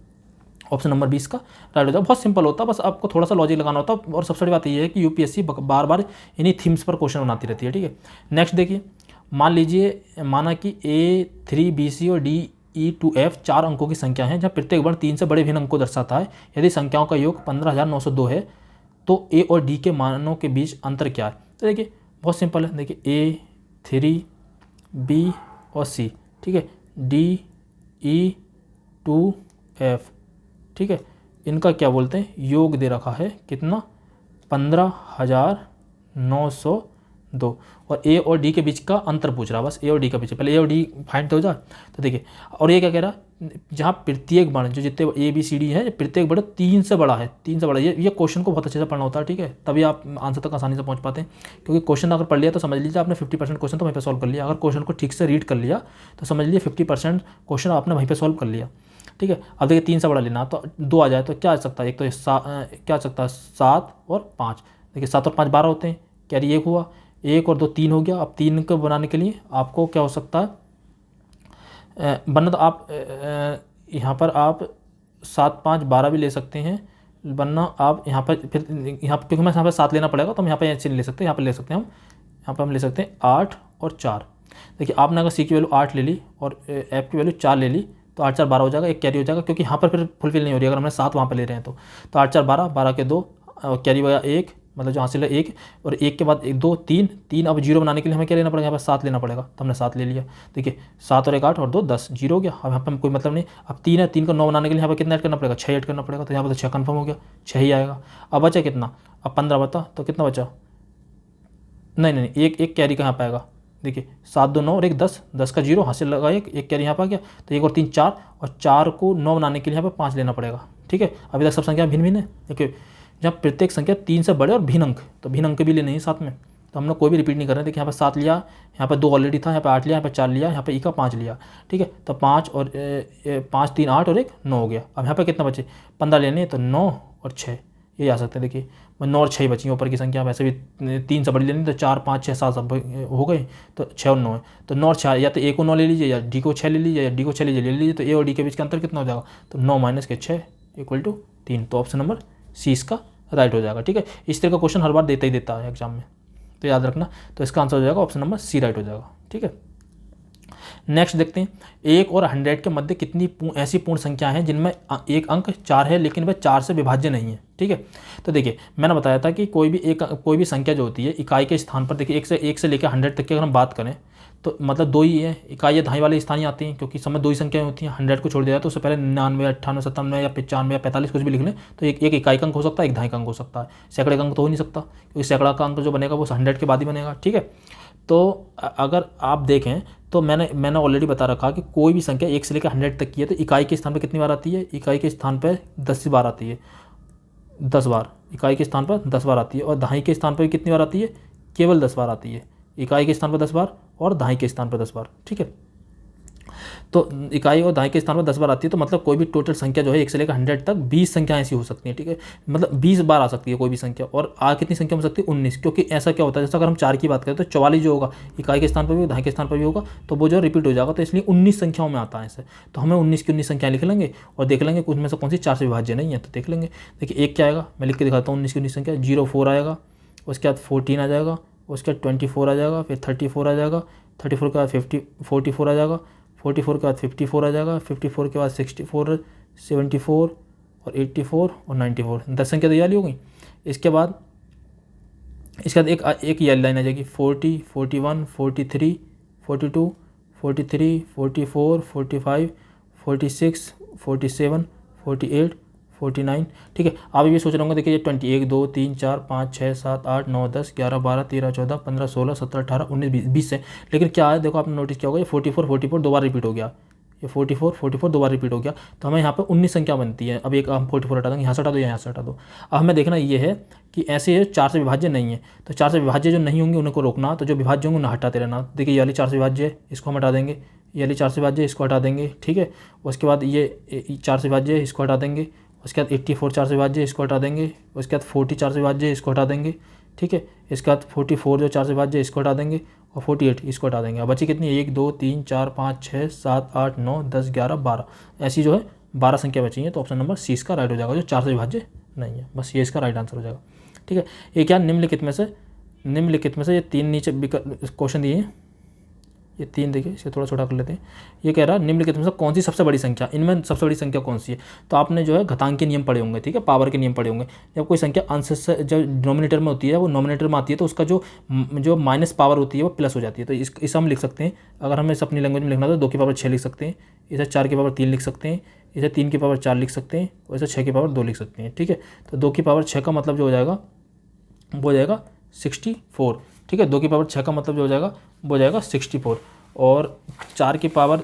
ऑप्शन नंबर 20 का राइट हो जाएगा। बहुत सिंपल होता है, बस आपको थोड़ा सा लॉजिक लगाना होता है। और सबसे बड़ी बात ये है कि यूपीएससी बार बार इन्हीं थीम्स पर क्वेश्चन बनाती रहती है। ठीक है, नेक्स्ट देखिए, मान लीजिए माना कि A3 BC और DE2F 4 अंकों की संख्या है, जहाँ प्रत्येक वर्ण 3 से बड़े भिन्न अंक को दर्शाता है। यदि संख्याओं का योग 15,902 है तो A और D के मानों के बीच अंतर क्या है। तो देखिए बहुत सिंपल है, देखिए A3 B और C, ठीक है, DE2F, ठीक है, इनका क्या बोलते हैं योग दे रखा है कितना 15,902, और ए और डी के बीच का अंतर पूछ रहा है, बस ए और डी का बीच, पहले ए और डी फाइंड हो जाए। तो देखिए, और ये क्या कह रहा है, जहाँ प्रत्येक वर्ण जो जितने ए बी सी डी है प्रत्येक वर्ण 3 से बड़ा है, 3 से बड़ा। ये क्वेश्चन को बहुत अच्छे से पढ़ना होता है। ठीक है, तभी आप आंसर तक आसानी से पहुँच पाते हैं, क्योंकि क्वेश्चन अगर पढ़ लिया तो समझ लीजिए आपने 50% क्वेश्चन तो वहीं पर सॉल्व कर लिया। अगर क्वेश्चन को ठीक से रीड कर लिया तो समझ लीजिए 50% क्वेश्चन आपने वहीं पर सॉल्व कर लिया। ठीक है, अब देखिए 3 से बड़ा लेना, तो 2 आ जाए तो क्या आ सकता है, एक तो क्या आ सकता है 7 और 5। देखिए 7 और 5 12 होते हैं, कैरी 1 हुआ, 1 और 2 3 हो गया। अब 3 को बनाने के लिए आपको क्या हो सकता है बनना, तो आप यहाँ पर आप 7 5 12 भी ले सकते हैं, वरना आप यहाँ पर फिर यहाँ क्योंकि मैं यहाँ पर 7 लेना पड़ेगा तो हम यहाँ पर ऐसे नहीं ले सकते, यहाँ पर ले सकते हैं हम, यहाँ पर हम ले सकते हैं 8 और 4। देखिए आपने अगर सी की वैल्यू 8 ले ली और एफ की वैल्यू 4 ले ली तो 8 4 12 हो जाएगा, एक कैरी हो जाएगा, क्योंकि यहाँ पर फिर फुलफिल नहीं हो रही अगर हमने 7 वहाँ पर ले रहे हैं तो 8 4 12 12 के 2 कैरी हो गया 1, मतलब जो हासिल है 1, और 1 के बाद 1 2 3, अब 0 बनाने के लिए हमें क्या लेना पड़ेगा, यहाँ पर 7 लेना पड़ेगा, तो हमने 7 ले लिया। देखिए 7 और 1 8 और 2 10, 0 हो गया। अब यहाँ पर कोई मतलब नहीं, अब 3 है, 3 को 9 बनाने के लिए यहाँ पर कितना ऐड करना पड़ेगा 6 ऐड करना पड़ेगा, तो यहाँ पर तो 6 कन्फर्म हो गया, 6 ही आएगा। अब बचा कितना, अब 15 बता तो कितना बचा, नहीं एक कैरी कहाँ पे आएगा, देखिए 7 2 9 और 1 10, 10 का 0 हासिल लगा, एक कैरी यहाँ पर आ गया, तो 1 और 3 4, और 4 को 9 बनाने के लिए यहाँ पर 5 लेना पड़ेगा। ठीक है, अभी तक सब संख्या भिन्न भिन्न है, देखिए जब प्रत्येक संख्या 3 से बड़े और भिन्न अंक, तो भिन्न अंक भी लेने हैं साथ में, तो हम लोग कोई भी रिपीट नहीं कर रहे हैं। देखिए यहाँ पर 7 लिया, यहाँ पर 2 ऑलरेडी था, यहाँ पर 8 लिया, यहाँ पर 4 लिया, यहाँ पर ई का 5 लिया। ठीक है, तो 5 और 5 3 8 और 1 9 हो गया। अब यहाँ पर कितना बचे 15 लेने, तो 9 और 6 ये आ सकते हैं। देखिए 9 और 6 बची, ऊपर की संख्या वैसे भी 3 से बड़ी लेनी, तो 4 5 6 7 सब हो गए, तो 6 और 9 है, तो 9 और 6, या तो ए को 9 ले लीजिए, या डी को 6 ले लीजिए, या डी को 6 ले लीजिए, तो ए और डी के बीच का अंतर कितना हो जाएगा, तो 9 - 6 = 3, तो ऑप्शन नंबर सी इसका राइट हो जाएगा। ठीक है, इस तरह का क्वेश्चन हर बार देता ही देता है एग्जाम में, तो याद रखना, तो इसका आंसर हो जाएगा ऑप्शन नंबर सी राइट हो जाएगा। ठीक है, नेक्स्ट देखते हैं, 1 और 100 के मध्य कितनी ऐसी पूर्ण संख्या हैं जिनमें एक अंक 4 है लेकिन वह 4 से विभाज्य नहीं है। ठीक है, तो देखिए मैंने बताया था कि कोई भी संख्या जो होती है इकाई के स्थान पर, देखिए 1 से लेकर 100 तक की अगर हम बात करें तो मतलब 2 ही है, इकाई या दहाई वाले स्थान ही आती हैं, क्योंकि समय 2 ही संख्याएं होती हैं। 100 को छोड़ दिया जाए तो उससे पहले 99 98 97 या 95 या 45 कुछ भी लिख लें, तो एक इकाई का अंक हो सकता है, एक दहाई का अंक हो सकता है, सैकड़े का अंक तो हो नहीं सकता, क्योंकि सैकड़ा का अंक जो बनेगा वो 100 के बाद ही बनेगा। ठीक है, तो अगर आप देखें तो मैंने ऑलरेडी बता रखा कि कोई भी संख्या 1 से लेकर 100 तक की है तो इकाई के स्थान पर कितनी बार आती है, इकाई के स्थान पर 10 बार आती है, 10 बार इकाई के स्थान पर 10 बार आती है, और दहाई के स्थान पर कितनी बार आती है, केवल 10 बार आती है, इकाई के स्थान पर 10 बार और दहाई के स्थान पर 10 बार। ठीक है, तो इकाई और दहाई के स्थान पर 10 बार आती है, तो मतलब कोई भी टोटल संख्या जो है 1 से लेकर 100 तक 20 संख्या ऐसी हो सकती है, ठीक है। मतलब 20 बार आ सकती है कोई भी संख्या, और कितनी संख्या हो सकती है 19, क्योंकि ऐसा क्या होता है, जैसे अगर हम 4 की बात करें तो 44 जो होगा इकाई के स्थान पर भी दहाई के स्थान पर भी होगा, तो वो जो रिपीट हो जाएगा, तो इसलिए 19 संख्याओं में आता है ऐसे। तो हमें 19 की 19 संख्या लिख लेंगे और देख लेंगे कि उसमें से कौन सी 4 से विभाज्य नहीं है, तो देख लेंगे। देखिए एक क्या आएगा, मैं लिख के दिखाता हूँ, 19 की 19 संख्या 04 आएगा, उसके बाद 14 आ जाएगा, उसके बाद 24 आ जाएगा, फिर 34 आ जाएगा, 34 के बाद 44 आ जाएगा, 44 के बाद 54 आ जाएगा, 54 के बाद 64, 74 और 84 और 94, 10 संख्या तो ये वाली हो गई। इसके बाद एक ये लाइन आ जाएगी 40, 41, 43, 42, 43, 44, 45, 46, 47, 48, 49, ठीक है। आप ये सोच रहे होंगे, देखिए ये 21, 2, 3, 4, 5, 6, 7, 8, 9, 10, 11, 12, 13, 14, 15, 16, 17, 18, 19, 20 है। लेकिन क्या है, देखो आपने नोटिस किया होगा, ये 44 दो बार रिपीट हो गया, ये 44 दो बार रिपीट हो गया, तो हमें यहाँ पे 19 संख्या बनती है। अब एक हम 44 हटा देंगे, यहाँ से हटा दो, यहाँ से हटा दो। अब हमें देखना ये है कि ऐसे 4 से विभाज्य नहीं है, तो 4 से विभाज्य जो नहीं होंगे उनको रोकना, तो जो विभाज्य होंगे उन्हें हटाते रहना। देखिए ये वाली 4 से विभाज्य है, इसको हम हटा देंगे, ये वाली 4 से विभाज्य इसको हटा देंगे, ठीक है। उसके बाद ये 4 से विभाज्य इसको हटा देंगे, उसके बाद 84 4 से विभाज्य इसको हटा देंगे, उसके बाद 40 4 से विभाज्य इसको हटा देंगे, ठीक है। इसके बाद 44 जो 4 से विभाज्य इसको हटा देंगे, और 48 इसको हटा देंगे। अब बची कितनी, 1, 2, 3, 4, 5, 6, 7, 8, 9, 10, 11, 12, ऐसी जो है 12 संख्या बची है। तो ऑप्शन नंबर सी इसका राइट हो जाएगा, जो 4 से विभाज्य नहीं है, बस ये इसका राइट आंसर हो जाएगा, ठीक है। ये क्या, निम्नलिखित में से ये 3 नीचे क्वेश्चन दिए हैं, ये 3 देखिए, इसे थोड़ा छोटा कर लेते हैं। ये कह रहा है निम्नलिखित में से कौन सी सबसे बड़ी संख्या, इनमें सबसे बड़ी संख्या कौन सी है। तो आपने जो है घातांक के नियम पढ़े होंगे, ठीक है, पावर के नियम पढ़े होंगे। जब कोई संख्या अंश से जब डिनोमिनेटर में होती है, वो नोमिनेटर में आती है, तो उसका जो माइनस पावर होती है वो प्लस हो जाती है। तो इसे हम लिख सकते हैं, अगर हमें इसे अपनी लैंग्वेज में लिखना तो 2 की पावर 6 लिख सकते हैं, इसे 4 की पावर 3 लिख सकते हैं, इसे 3 की पावर 4 लिख सकते हैं, और इसे 6 की पावर 2 लिख सकते हैं, ठीक है। तो 2 की पावर 6 का मतलब जो हो जाएगा वो हो जाएगा 64, ठीक है। 2 की पावर 6 का मतलब जो हो जाएगा वो हो जाएगा 64, और 4 की पावर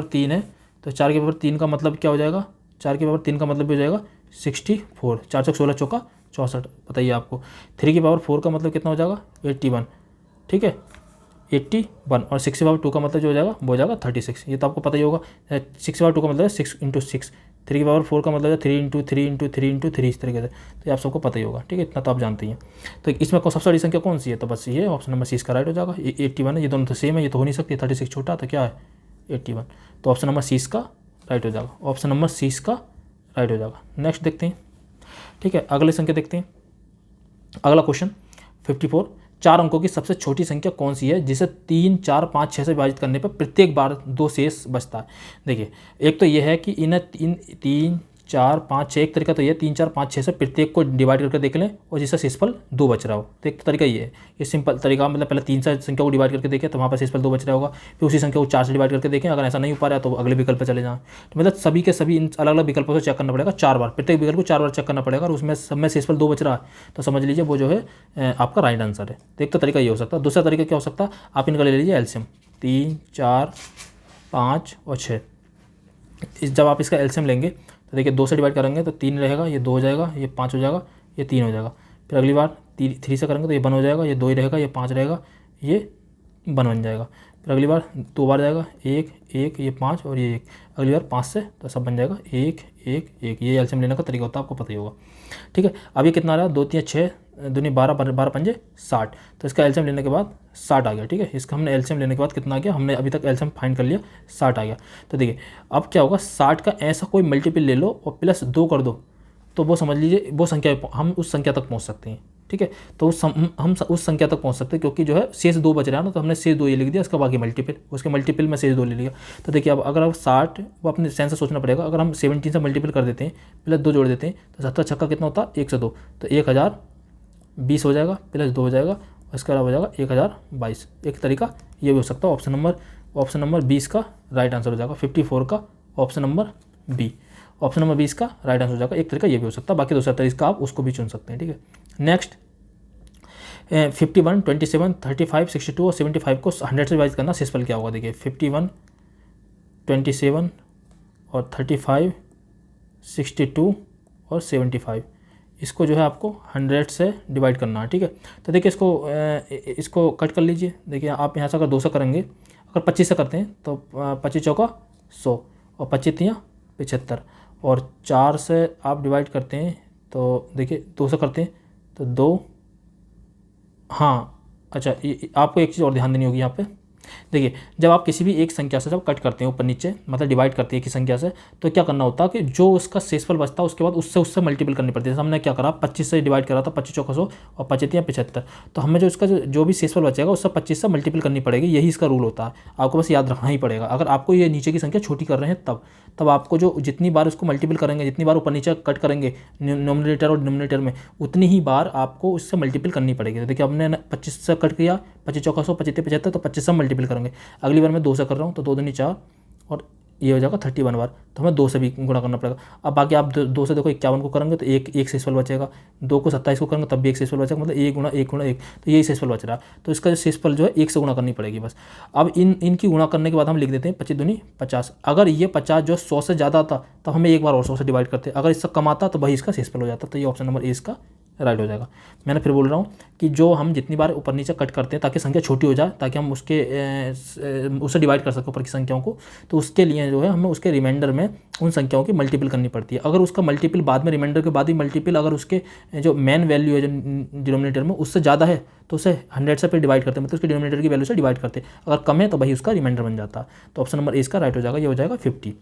3 है, तो 4 की पावर 3 का मतलब क्या हो जाएगा, 4 की पावर 3 का मतलब भी हो जाएगा 64, 4 चौक 16 चौका 64, बताइए आपको। 3 की पावर 4 का मतलब कितना हो जाएगा 81, ठीक है, 81, और 6 की पावर 2 का मतलब जो हो जाएगा वो हो जाएगा 36, ये तो आपको पता ही होगा। 6 की पावर 2 का मतलब है 6 × 6, 3 की पावर 4 का मतलब है 3 × 3 × 3 × 3, इस तरीके से, तो ये आप सबको पता ही होगा, ठीक है, इतना तो आप जानते ही हैं। तो इसमें सबसे बड़ी संख्या कौन सी है, तो बस ये ऑप्शन नंबर सी इसका राइट हो जाएगा। 81 है, ये दोनों तो सेम है, ये तो हो नहीं सकती, 36 छोटा, तो क्या है 81, तो ऑप्शन नंबर सी इसका राइट हो जाएगा, ऑप्शन नंबर सी इसका राइट हो जाएगा। नेक्स्ट देखते हैं, ठीक है, अगली संख्या देखते हैं। अगला क्वेश्चन 54, 4 अंकों की सबसे छोटी संख्या कौन सी है जिसे 3, 4, 5, 6 से विभाजित करने पर प्रत्येक बार 2 शेष बचता है। देखिए एक तो यह है कि इन्हें 3, 4, 5, 6, एक तरीका तो ये 3, 4, 5, 6 से प्रत्येक को डिवाइड करके देख लें और जिससे शेषफल 2 बच रहा हो, तो एक तरीका ये है। ये सिंपल तरीका, मतलब पहले 3 से संख्या को डिवाइड करके देखें तो वहाँ पर शेषफल 2 बच रहा होगा, फिर उसी संख्या को 4 से डिवाइड करके देखें, अगर ऐसा नहीं हो पा रहा है तो अगले विकल्प पर चले जाएं। तो मतलब सभी के सभी इन अलग अलग विकल्पों से चेक करना पड़ेगा 4 बार, प्रत्येक विकल्प को 4 बार चेक करना पड़ेगा, और उसमें सब में शेषफल 2 बच रहा है, तो समझ लीजिए वो जो है आपका राइट आंसर है। तो एक तो तरीका ये हो सकता है। दूसरा तरीका क्या हो सकता है, आप इनका ले लीजिए एलसीएम, 3, 4, 5 और 6। जब आप इसका एलसीएम लेंगे तो देखिए 2 से डिवाइड करेंगे तो 3 रहेगा, ये 2 हो जाएगा, ये 5 हो जाएगा, ये 3 हो जाएगा। फिर अगली बार 3 से करेंगे तो ये 1 हो जाएगा, ये 2 ही रहेगा, ये 5 रहेगा, ये 1 बन जाएगा। फिर अगली बार 2 बार जाएगा, 1, 1, ये 5 और ये 1, अगली बार 5 से, तो सब बन जाएगा 1, 1, 1। ये एलसीएम लेने का तरीका होता है, आपको पता ही होगा, ठीक है। अब ये कितना आ रहा है, 2, 3, 6, 2, 12, 12, 5, 60, तो इसका एलसीएम लेने के बाद 60 आ गया, ठीक है। इसका हमने एलसीएम लेने के बाद कितना आ गया, हमने अभी तक एलसीएम फाइंड कर लिया, 60 आ गया। तो देखिए अब क्या होगा, 60 का ऐसा कोई मल्टीपल ले लो और प्लस 2 कर दो, तो वो समझ लीजिए वो संख्या, हम उस संख्या तक पहुंच सकते हैं, ठीक है। तो हम उस संख्या तक पहुंच सकते हैं, क्योंकि जो है शेष 2 बच रहा है ना, तो हमने शेष 2 ये लिख दिया, इसका बाकी मल्टीपल, उसके मल्टीपल में शेष 2 ले लिया। तो देखिए अब अगर आप 60, वो अपने सेंस से सोचना पड़ेगा, अगर हम 17 से मल्टीपल कर देते हैं, प्लस 2 जोड़ देते हैं, तो 70 छक्का कितना होता है 102, तो 1020 हो जाएगा, प्लस 2 हो जाएगा, और इसके अलावा हो जाएगा 1022। एक तरीका ये भी हो सकता है, ऑप्शन नंबर 20 का राइट आंसर हो जाएगा, 54 का option number B, option number 20 का राइट आंसर हो जाएगा। एक तरीका ये भी हो सकता है, बाकी दूसरा तरीका आप उसको भी चुन सकते हैं, ठीक है। नेक्स्ट 51, 27, 35, 62 और 75 को 100 से विभाजित करना, शेषफल क्या होगा। देखिए 51, 27 और 35, 62 और 75, इसको जो है आपको 100 से डिवाइड करना है, ठीक है। तो देखिए इसको कट कर लीजिए। देखिए आप यहाँ से अगर 200 करेंगे, अगर 25 से करते हैं तो 25 चौका 100 और 25 तियाँ 75 और 4 से आप डिवाइड करते हैं तो देखिए 200 करते हैं तो 2, हाँ अच्छा आपको एक चीज़ और ध्यान देनी होगी यहाँ पे। देखिए जब आप किसी भी एक संख्या से जब कट करते हैं ऊपर नीचे, मतलब डिवाइड करते हैं एक ही संख्या से, तो क्या करना होता है कि जो उसका शेषफल बचता है उसके बाद उससे मल्टीपल करनी पड़ती है। जैसे हमने क्या करा, 25 से डिवाइड करा था, 25 चौका 100 और 25 या 75, तो हमें जो इसका जो भी शेषफल बचेगा उससे 25 से मल्टीपल करनी पड़ेगी। यही इसका रूल होता है, आपको बस याद रखना ही पड़ेगा। अगर आपको ये नीचे की संख्या छोटी कर रहे हैं तब आपको जो जितनी बार उसको मल्टीपल करेंगे, जितनी बार ऊपर नीचे कट करेंगे नोमिनेटर और डिनोमिनेटर में, उतनी ही बार आपको उससे मल्टीपल करनी पड़ेगी। तो देखिए हमने 25 से कट किया, 25 चौका 100, 25 75, तो 25 से मल्टीपल करेंगे। अगली बार मैं 2 से कर रहा हूँ तो 2 दूनी 4 और ये हो जाएगा 31 बार, तो हमें 2 से भी गुणा करना पड़ेगा। अब बाकी आप 2 से देखो 51 को करेंगे तो एक शेषफल बचेगा, 2 को 27 को करेंगे तब भी एक शेषफल बचेगा, मतलब 1 गुणा 1 गुणा 1, तो यही शेषफल बच रहा है। तो इसका जो शेषफल जो है 1 से गुणा करनी पड़ेगी बस। अब इनकी गुणा करने के बाद हम लिख देते हैं 25 दूनी 50। अगर ये 50 जो 100 से ज़्यादा आता तो हमें एक बार और 100 से डिवाइड करते, अगर इससे कम आता तो वही इसका शेषफल हो जाता। तो ये ऑप्शन नंबर ए इसका राइट हो जाएगा। मैंने फिर बोल रहा हूँ कि जो हम जितनी बार ऊपर नीचे कट करते हैं ताकि संख्या छोटी हो जाए, ताकि हम उससे डिवाइड कर सकें ऊपर की संख्याओं को, तो उसके लिए जो है हमें उसके रिमाइंडर में उन संख्याओं की मल्टीपल करनी पड़ती है। अगर उसका मल्टीपल बाद में, रिमाइंडर के बाद ही मल्टीपल अगर उसके जो मेन वैल्यू है जो डिनोमिनेटर में उससे ज़्यादा है तो उसे 100 से फिर डिवाइड करते हैं, मतलब उसके डिनोमिनेटर की वैल्यू से डिवाइड करते हैं। अगर कम है तो वही उसका रिमाइंडर बन जाता है। तो ऑप्शन नंबर ए इसका राइट हो जाएगा, ये हो जाएगा 50।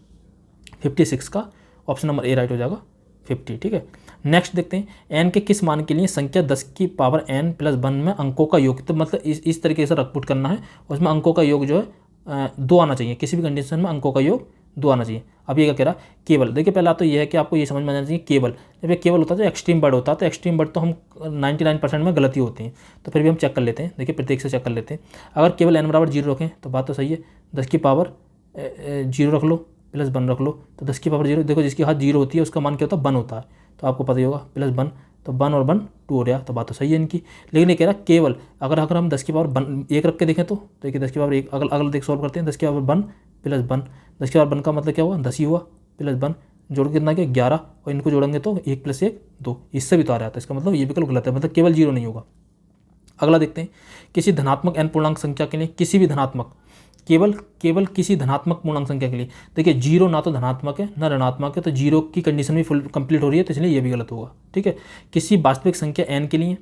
56 का ऑप्शन नंबर ए राइट हो जाएगा 50, ठीक है। नेक्स्ट देखते हैं n के किस मान के लिए संख्या 10 की पावर n प्लस 1 में अंकों का योग, तो मतलब इस तरीके से पुट करना है, उसमें अंकों का योग जो है 2 आना चाहिए, किसी भी कंडीशन में अंकों का योग 2 आना चाहिए। अब ये क्या कह रहा है, केवल। देखिए पहला तो ये है कि आपको ये समझ में आना चाहिए केवल, जब ये केवल होता है तो एक्सट्रीम वर्ड होता है, तो एक्सट्रीम वर्ड तो हम 99% में गलती होती है, तो फिर भी हम चेक कर लेते हैं। देखिए प्रत्येक से चेक कर लेते हैं। अगर केवल n बराबर 0 रखें तो बात तो सही है, 10 की पावर 0 रख लो प्लस 1 रख लो, तो 10 की पावर 0, देखो जिसकी हाथ 0 होती है उसका मान क्या होता है 1 होता है, तो आपको पता ही होगा प्लस 1, तो 1 और 1 2 हो गया, तो बात तो सही है इनकी। लेकिन ये कह रहा है केवल, अगर हम 10 की पावर 1 रख के देखें तो देखिए 10 की पावर 1 अगला देख सॉल्व करते हैं। 10 की पावर 1 प्लस 1, 10 की पावर 1 का मतलब क्या हुआ 10 ही हुआ, प्लस 1 जोड़ के कितना गया 11, और इनको जोड़ेंगे तो 1 + 1 2, इससे भी तो आ रहा था, इसका मतलब ये विकल्प गलत है, मतलब केवल 0 नहीं होगा। अगला देखते हैं, किसी धनात्मक n पूर्णांक संख्या के लिए, किसी भी धनात्मक, केवल किसी धनात्मक पूर्णांक संख्या के लिए, देखिए 0 ना तो धनात्मक है ना ऋणात्मक है, तो 0 की कंडीशन भी फुल कंप्लीट हो रही है, तो इसलिए ये भी गलत होगा, ठीक है। किसी वास्तविक संख्या n के लिए,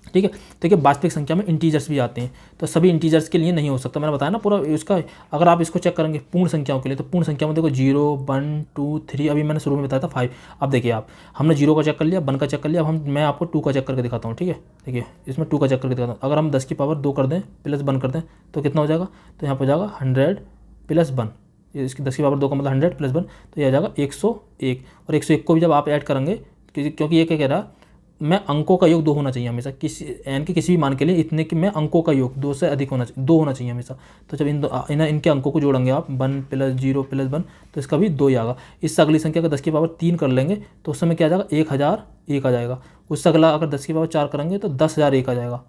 ठीक है, देखिए वास्तविक संख्या में इंटीजर्स भी आते हैं, तो सभी इंटीजर्स के लिए नहीं हो सकता, मैंने बताया ना पूरा इसका। अगर आप इसको चेक करेंगे पूर्ण संख्याओं के लिए, तो पूर्ण संख्या में देखो 0 1 2 3, अभी मैंने शुरू में बताया था 5। अब देखिए हमने 0 का चेक कर लिया, 1 का चेक कर लिया, अब मैं आपको 2 का चेक करके दिखाता हूँ, ठीक है। देखिए इसमें 2 का चेक करके दिखाता हूँ। अगर हम 10 की पावर 2 कर दें प्लस 1 कर दें तो कितना हो जाएगा, तो यहाँ पर हो जाएगा 100 प्लस 1, इसकी 10 की पावर 2 का मतलब 100 प्लस 1, तो यह आ जाएगा 101। और 101 को भी जब आप ऐड करेंगे, क्योंकि ये क्या कह रहा है, मैं अंकों का योग 2 होना चाहिए हमेशा, n के किसी भी मान के लिए, इतने कि मैं अंकों का योग 2 से अधिक होना चाहिए, 2 होना चाहिए हमेशा। तो जब इनके अंकों को जोड़ेंगे आप 1 + 0 + 1, तो इसका भी 2 ही आएगा। इससे अगली संख्या का 10 की पावर 3 कर लेंगे तो उस समय क्या आ जाएगा 1001 आ जाएगा। उससे अगला अगर 10 की पावर 4 करेंगे तो 10,001 आ जाएगा,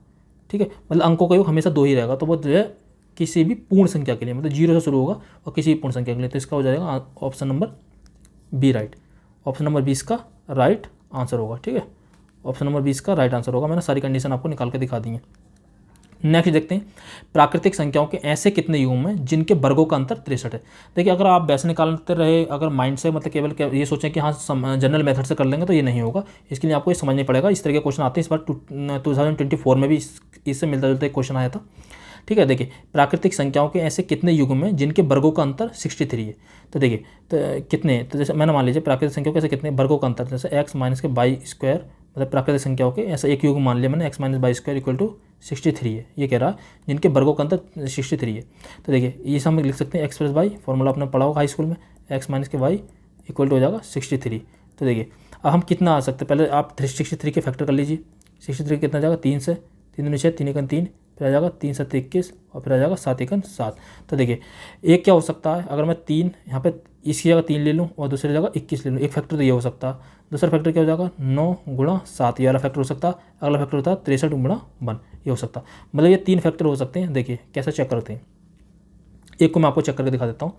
ठीक है। मतलब अंकों का योग हमेशा 2 ही रहेगा, तो वो जो है किसी भी पूर्ण संख्या के लिए, मतलब 0 से शुरू होगा और किसी भी पूर्ण संख्या के लिए, तो इसका हो जाएगा option number B right. Option number 20 का राइट आंसर होगा, ठीक है। ऑप्शन नंबर 20 का राइट आंसर होगा। मैंने सारी कंडीशन आपको निकाल के दिखा दी है। नेक्स्ट देखते हैं, प्राकृतिक संख्याओं के ऐसे कितने युग हैं जिनके वर्गों का अंतर 63 है। देखिए अगर आप वैसे निकालते रहे, अगर माइंड से मतलब केवल ये सोचें कि हाँ जनरल मेथड से कर लेंगे तो ये नहीं होगा, इसके लिए आपको ये समझना पड़ेगा। इस तरह के क्वेश्चन आते हैं, इस बार 2024 में भी इससे मिलता जुलता एक क्वेश्चन आया था, ठीक है। देखिए प्राकृतिक संख्याओं के ऐसे कितने युग में जिनके वर्गों का अंतर 63 है। तो देखिए तो कितने, तो जैसे मैंने मान लीजिए प्राकृतिक संख्याओं के ऐसे कितने वर्गों का अंतर, जैसे x - के y स्क्वायर, मतलब प्राकृतिक संख्याओं के ऐसा एक युग मान लिया मैंने, x - y स्क्वायर = 63 है, ये कह रहा है जिनके वर्गों का अंतर 63 है। तो देखिए ये सब हम लिख सकते हैं x + y, फॉर्मूला आपने पढ़ा होगा हाई स्कूल में, x - के y = हो जाएगा 63। तो देखिए अब हम कितना आ सकते हैं, पहले आप 63 के फैक्टर कर लीजिए। 63 कितना जाएगा 3 से, 3 दूनी 6, 3 × 3, फिर आ जाएगा 3 × 7 = 21 और फिर आ जाएगा 7 × 7। तो देखिए एक क्या हो सकता है, अगर मैं 3 यहाँ पे इसकी जगह 3 ले लूँ और दूसरी जगह 21 ले लूँ, एक फैक्टर तो ये हो सकता है। दूसरा फैक्टर क्या हो जाएगा 9 × 7, ये वाला फैक्टर हो सकता है। अगला फैक्टर होता है 63 × 1, ये हो सकता है। मतलब ये 3 फैक्टर हो सकते हैं। देखिए कैसे चेक करते हैं, एक को मैं आपको चेक करके दिखा देता हूँ।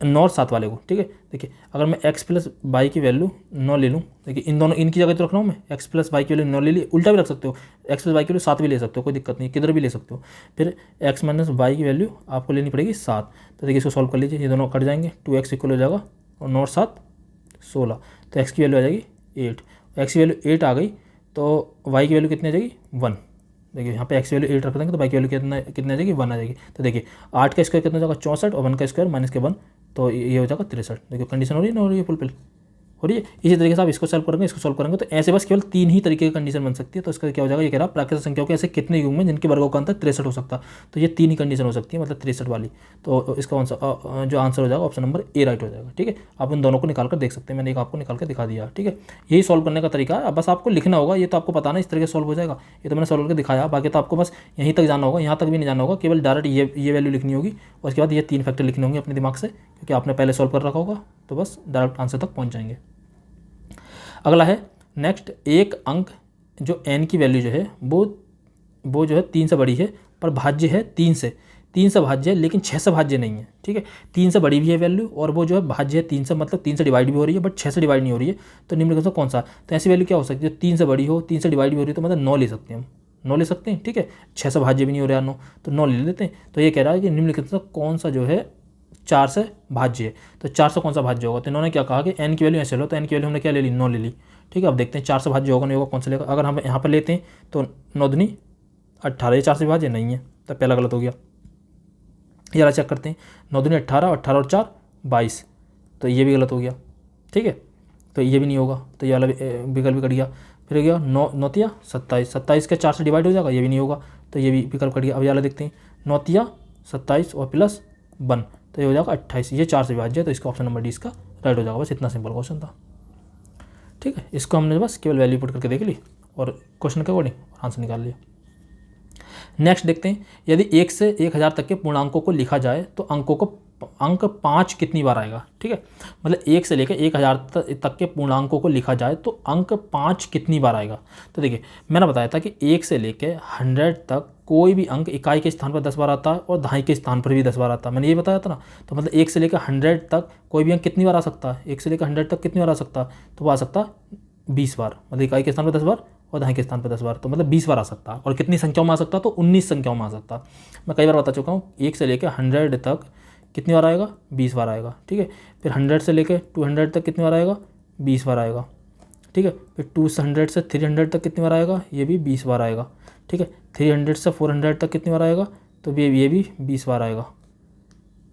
नॉर 7 वाले को, ठीक है। देखिए अगर मैं x प्लस वाई की वैल्यू 9 ले लूँ, देखिए इन दोनों इनकी जगह तो रख रहा हूँ मैं, x प्लस वाई की वैल्यू 9 ले ली, उल्टा भी रख सकते हो, x प्लस वाई की वैल्यू 7 भी ले सकते हो, कोई दिक्कत नहीं, किधर भी ले सकते हो। फिर x माइनस वाई की वैल्यू आपको लेनी पड़ेगी 7। तो देखिए इसको सॉल्व कर लीजिए, ये दोनों कट जाएंगे, 2x इक्वल हो जाएगा और नॉर 7 16, तो x की वैल्यू आ जाएगी 8। x की वैल्यू 8 आ गई तो y की वैल्यू कितनी आ जाएगी 1। देखिए यहाँ पे x की वैल्यू 8 रख देंगे तो y की वैल्यू कितनी आ जाएगी 1 आ जाएगी। तो देखिए 8 का स्क्वायर कितना हो जाएगा 64 और 1 का स्क्वायर माइनस के 1, तो ये हो जाएगा 63। देखिए कंडीशन हो रही है ना, हो रही है फुलफिल हो रही है। इसी तरीके से आप इसको सॉल्व करेंगे, इसको सॉल्व करेंगे, तो ऐसे बस केवल 3 ही तरीके की कंडीशन बन सकती है। तो इसका क्या हो जाएगा, ये कह रहा प्राकृतिक संख्याओं के ऐसे कितने युग में जिनके वर्गों का अंतर 63 हो सकता, तो ये 3 ही कंडीशन हो सकती है, मतलब 63 वाली। तो इसका जो आंसर हो जाएगा ऑप्शन नंबर ए राइट हो जाएगा, ठीक है। आप उन दोनों को निकाल कर देख सकते हैं, मैंने एक आपको निकाल कर दिखा दिया, ठीक है। यही सॉल्व करने का तरीका है, बस आपको लिखना होगा, ये तो आपको पता ना इस तरीके से सॉल्व हो जाएगा, ये तो मैंने सॉल्व करके दिखाया। बाकी तो आपको बस यहीं तक जाना होगा, यहाँ तक भी नहीं जाना होगा, केवल डायरेक्ट ये वैल्यू लिखनी होगी और उसके बाद ये 3 फैक्टर लिखने होंगे अपने दिमाग से, क्योंकि आपने पहले सॉल्व कर रखा होगा, तो बस डायरेक्ट आंसर तक पहुँच जाएंगे। अगला है नेक्स्ट, एक अंक जो n की वैल्यू जो है वो जो है 3 से बड़ी है पर भाज्य है 3 से भाज्य है लेकिन 6 से भाज्य नहीं है, ठीक है। 3 से बड़ी भी है वैल्यू और वो जो है भाज्य है 3 से, मतलब 3 से डिवाइड भी हो रही है बट 6 से डिवाइड नहीं हो रही है, तो निम्नलिखित में कौन सा। तो ऐसी वैल्यू क्या हो सकती है, 3 से बड़ी हो 3 से डिवाइड भी हो रही है, तो मतलब 9 ले सकते हैं हम, 9 ले सकते हैं, ठीक है। 6 से भाज्य भी नहीं हो रहा है 9, तो 9 ले लेते हैं। तो ये कह रहा है कि निम्नलिखित में कौन सा जो है 4 से भाज्य है, तो 4 से कौन सा भाज्य होगा। तो इन्होंने क्या कहा कि n की वैल्यू ऐसे लो, तो n की वैल्यू हमने क्या ले ली 9 ले ली, ठीक है। अब देखते हैं 4 से भाज्य होगा नहीं होगा, कौन सा लेगा। अगर हम यहाँ पर लेते हैं तो 9 दूनी 18, ये 4 से भाज्य नहीं है, तो पहला गलत हो गया। ये वाला चेक करते हैं, 9 दूनी 18, 18 और 4 22, तो ये भी गलत हो गया, ठीक है। तो ये भी नहीं होगा, तो ये वाला विकल्प भी कट गया। फिर गया 9 9 27, 27 के 4 से डिवाइड हो जाएगा, ये भी नहीं होगा, तो ये भी विकल्प कट गया। अब ये वाला देखते हैं 9 27 और प्लस 1, तो ये हो जाएगा 28, ये 4 से विभाज्य है, तो इसका ऑप्शन नंबर डी इसका राइट हो जाएगा। बस इतना सिंपल क्वेश्चन था, ठीक है। इसको हमने बस केवल वैल्यू पुट करके देख ली और क्वेश्चन के अकॉर्डिंग आंसर निकाल लिया। नेक्स्ट देखते हैं, यदि 1 से 1000 तक के पूर्णांकों को लिखा जाए तो अंक 5 कितनी बार आएगा, ठीक है। मतलब 1 से लेकर 1000 तक के पूर्णांकों को लिखा जाए तो अंक 5 कितनी बार आएगा। तो देखिए मैंने बताया था कि 1 से लेकर 100 तक कोई भी अंक इकाई के स्थान पर 10 बार आता है और दहाई के स्थान पर भी 10 बार आता है, मैंने ये बताया था ना। तो मतलब 1 से लेकर 100 तक कोई भी अंक कितनी बार आ सकता है, 1 से लेकर 100 तक कितनी बार आ सकता है, तो वो आ सकता है 20 बार, मतलब इकाई के स्थान पर 10 बार और दहाई के स्थान पर 10 बार, तो मतलब 20 बार आ सकता है। और कितनी संख्याओं में आ सकता है, तो 19 संख्याओं में आ सकता है। मैं कई बार बता चुका हूँ, 1 से लेकर 100 तक कितनी बार आएगा 20 बार आएगा, ठीक है। फिर 100 से लेकर 200 तक कितनी बार आएगा 20 बार आएगा, ठीक है। फिर 200 से 300 तक कितनी बार आएगा, ये भी 20 बार आएगा, ठीक है। 300 से 400 तक कितनी बार आएगा, तो ये भी 20 बार आएगा,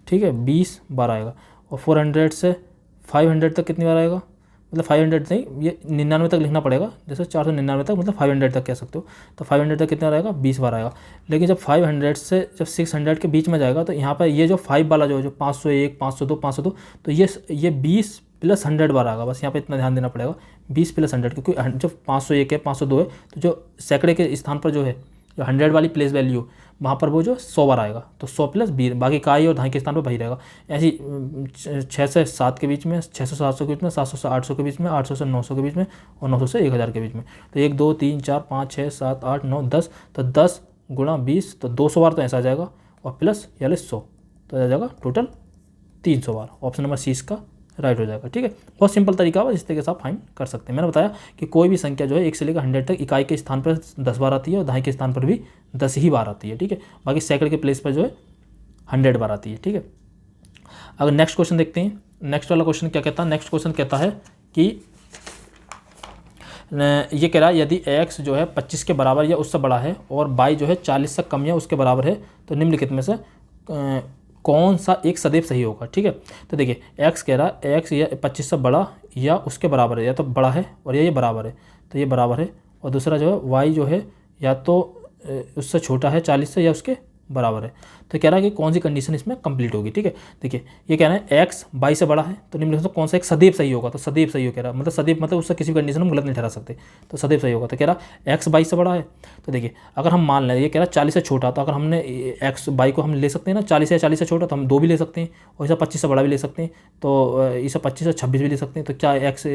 ठीक है, 20 बार आएगा। और 400 से 500 तक कितनी बार आएगा, मतलब 500 नहीं, ये 99 तक लिखना पड़ेगा, जैसे 499 तक, मतलब 500 तक कह सकते हो। तो 500 तक कितना आएगा 20 बार आएगा। लेकिन जब 500 से जब 600 के बीच में जाएगा तो यहाँ पर ये जो 5 वाला जो 501 502 502, तो ये 20 प्लस 100 बार आएगा। बस यहाँ पे इतना ध्यान देना पड़ेगा, 20 प्लस 100, क्योंकि जो 501 है 502 है, तो जो सैकड़े के स्थान पर जो है जो 100 वाली प्लेस वैल्यू वहाँ पर वो जो 100 बार आएगा, तो 100 प्लस 20, बाकी इकाई और दहाई के स्थान पर वही रहेगा। ऐसी 6 से 7 के बीच में, 600 से 700 के बीच में, 700 से 800 के बीच में, 800 से 900 के बीच में और 900 से 1000 के बीच में। तो 1 2 3 4 5 6 7 8 9 10, तो 10 गुणा 20, तो 200 बार तो ऐसा आ जाएगा और प्लस यानी 100, तो आ जाएगा टोटल 300 बार। ऑप्शन नंबर सी इसका राइट हो जाएगा, ठीक है। बहुत सिंपल तरीका है, इस तरीके से आप फाइंड कर सकते हैं। मैंने बताया कि कोई भी संख्या जो है 1 से लेकर 100 तक इकाई के स्थान पर 10 बार आती है और दहाई के स्थान पर भी 10 ही बार आती है, ठीक है। बाकी सैकड़े के प्लेस पर जो है 100 बार आती है, ठीक है। अगर नेक्स्ट क्वेश्चन देखते हैं, नेक्स्ट वाला क्वेश्चन क्या कहता है, नेक्स्ट क्वेश्चन कहता है कि ये कह रहा है यदि x जो है 25 के बराबर या उससे बड़ा है और y जो है 40 से कम या उसके बराबर है तो निम्नलिखित में से कौन सा एक सदैव सही होगा, ठीक है। तो देखिए x कह रहा है x या 25 से बड़ा या उसके बराबर है, या तो बड़ा है और ये बराबर है, तो ये बराबर है। और दूसरा जो है y जो है या तो उससे छोटा है 40 से या उसके बराबर है। तो कह रहा है कि कौन सी कंडीशन इसमें कंप्लीट होगी, ठीक है। देखिए ये कह रहा है x 22 से बड़ा है, तो निम्नलिखित में कौन सा एक सदैव सही होगा, तो सदैव सही हो कह रहा है, मतलब सदैव मतलब उससे किसी कंडीशन में गलत नहीं ठहरा सकते, तो सदैव सही होगा। तो कह रहा x 22 से बड़ा है, तो देखिए अगर हम मान लें ये कह रहा है 40 से छोटा, तो अगर हमने x y को हम ले सकते हैं ना 40 या 40 से छोटा, तो हम 2 भी ले सकते हैं और इसे 25 से बड़ा भी ले सकते हैं, तो इसे 25 से 26 भी ले सकते हैं। तो क्या x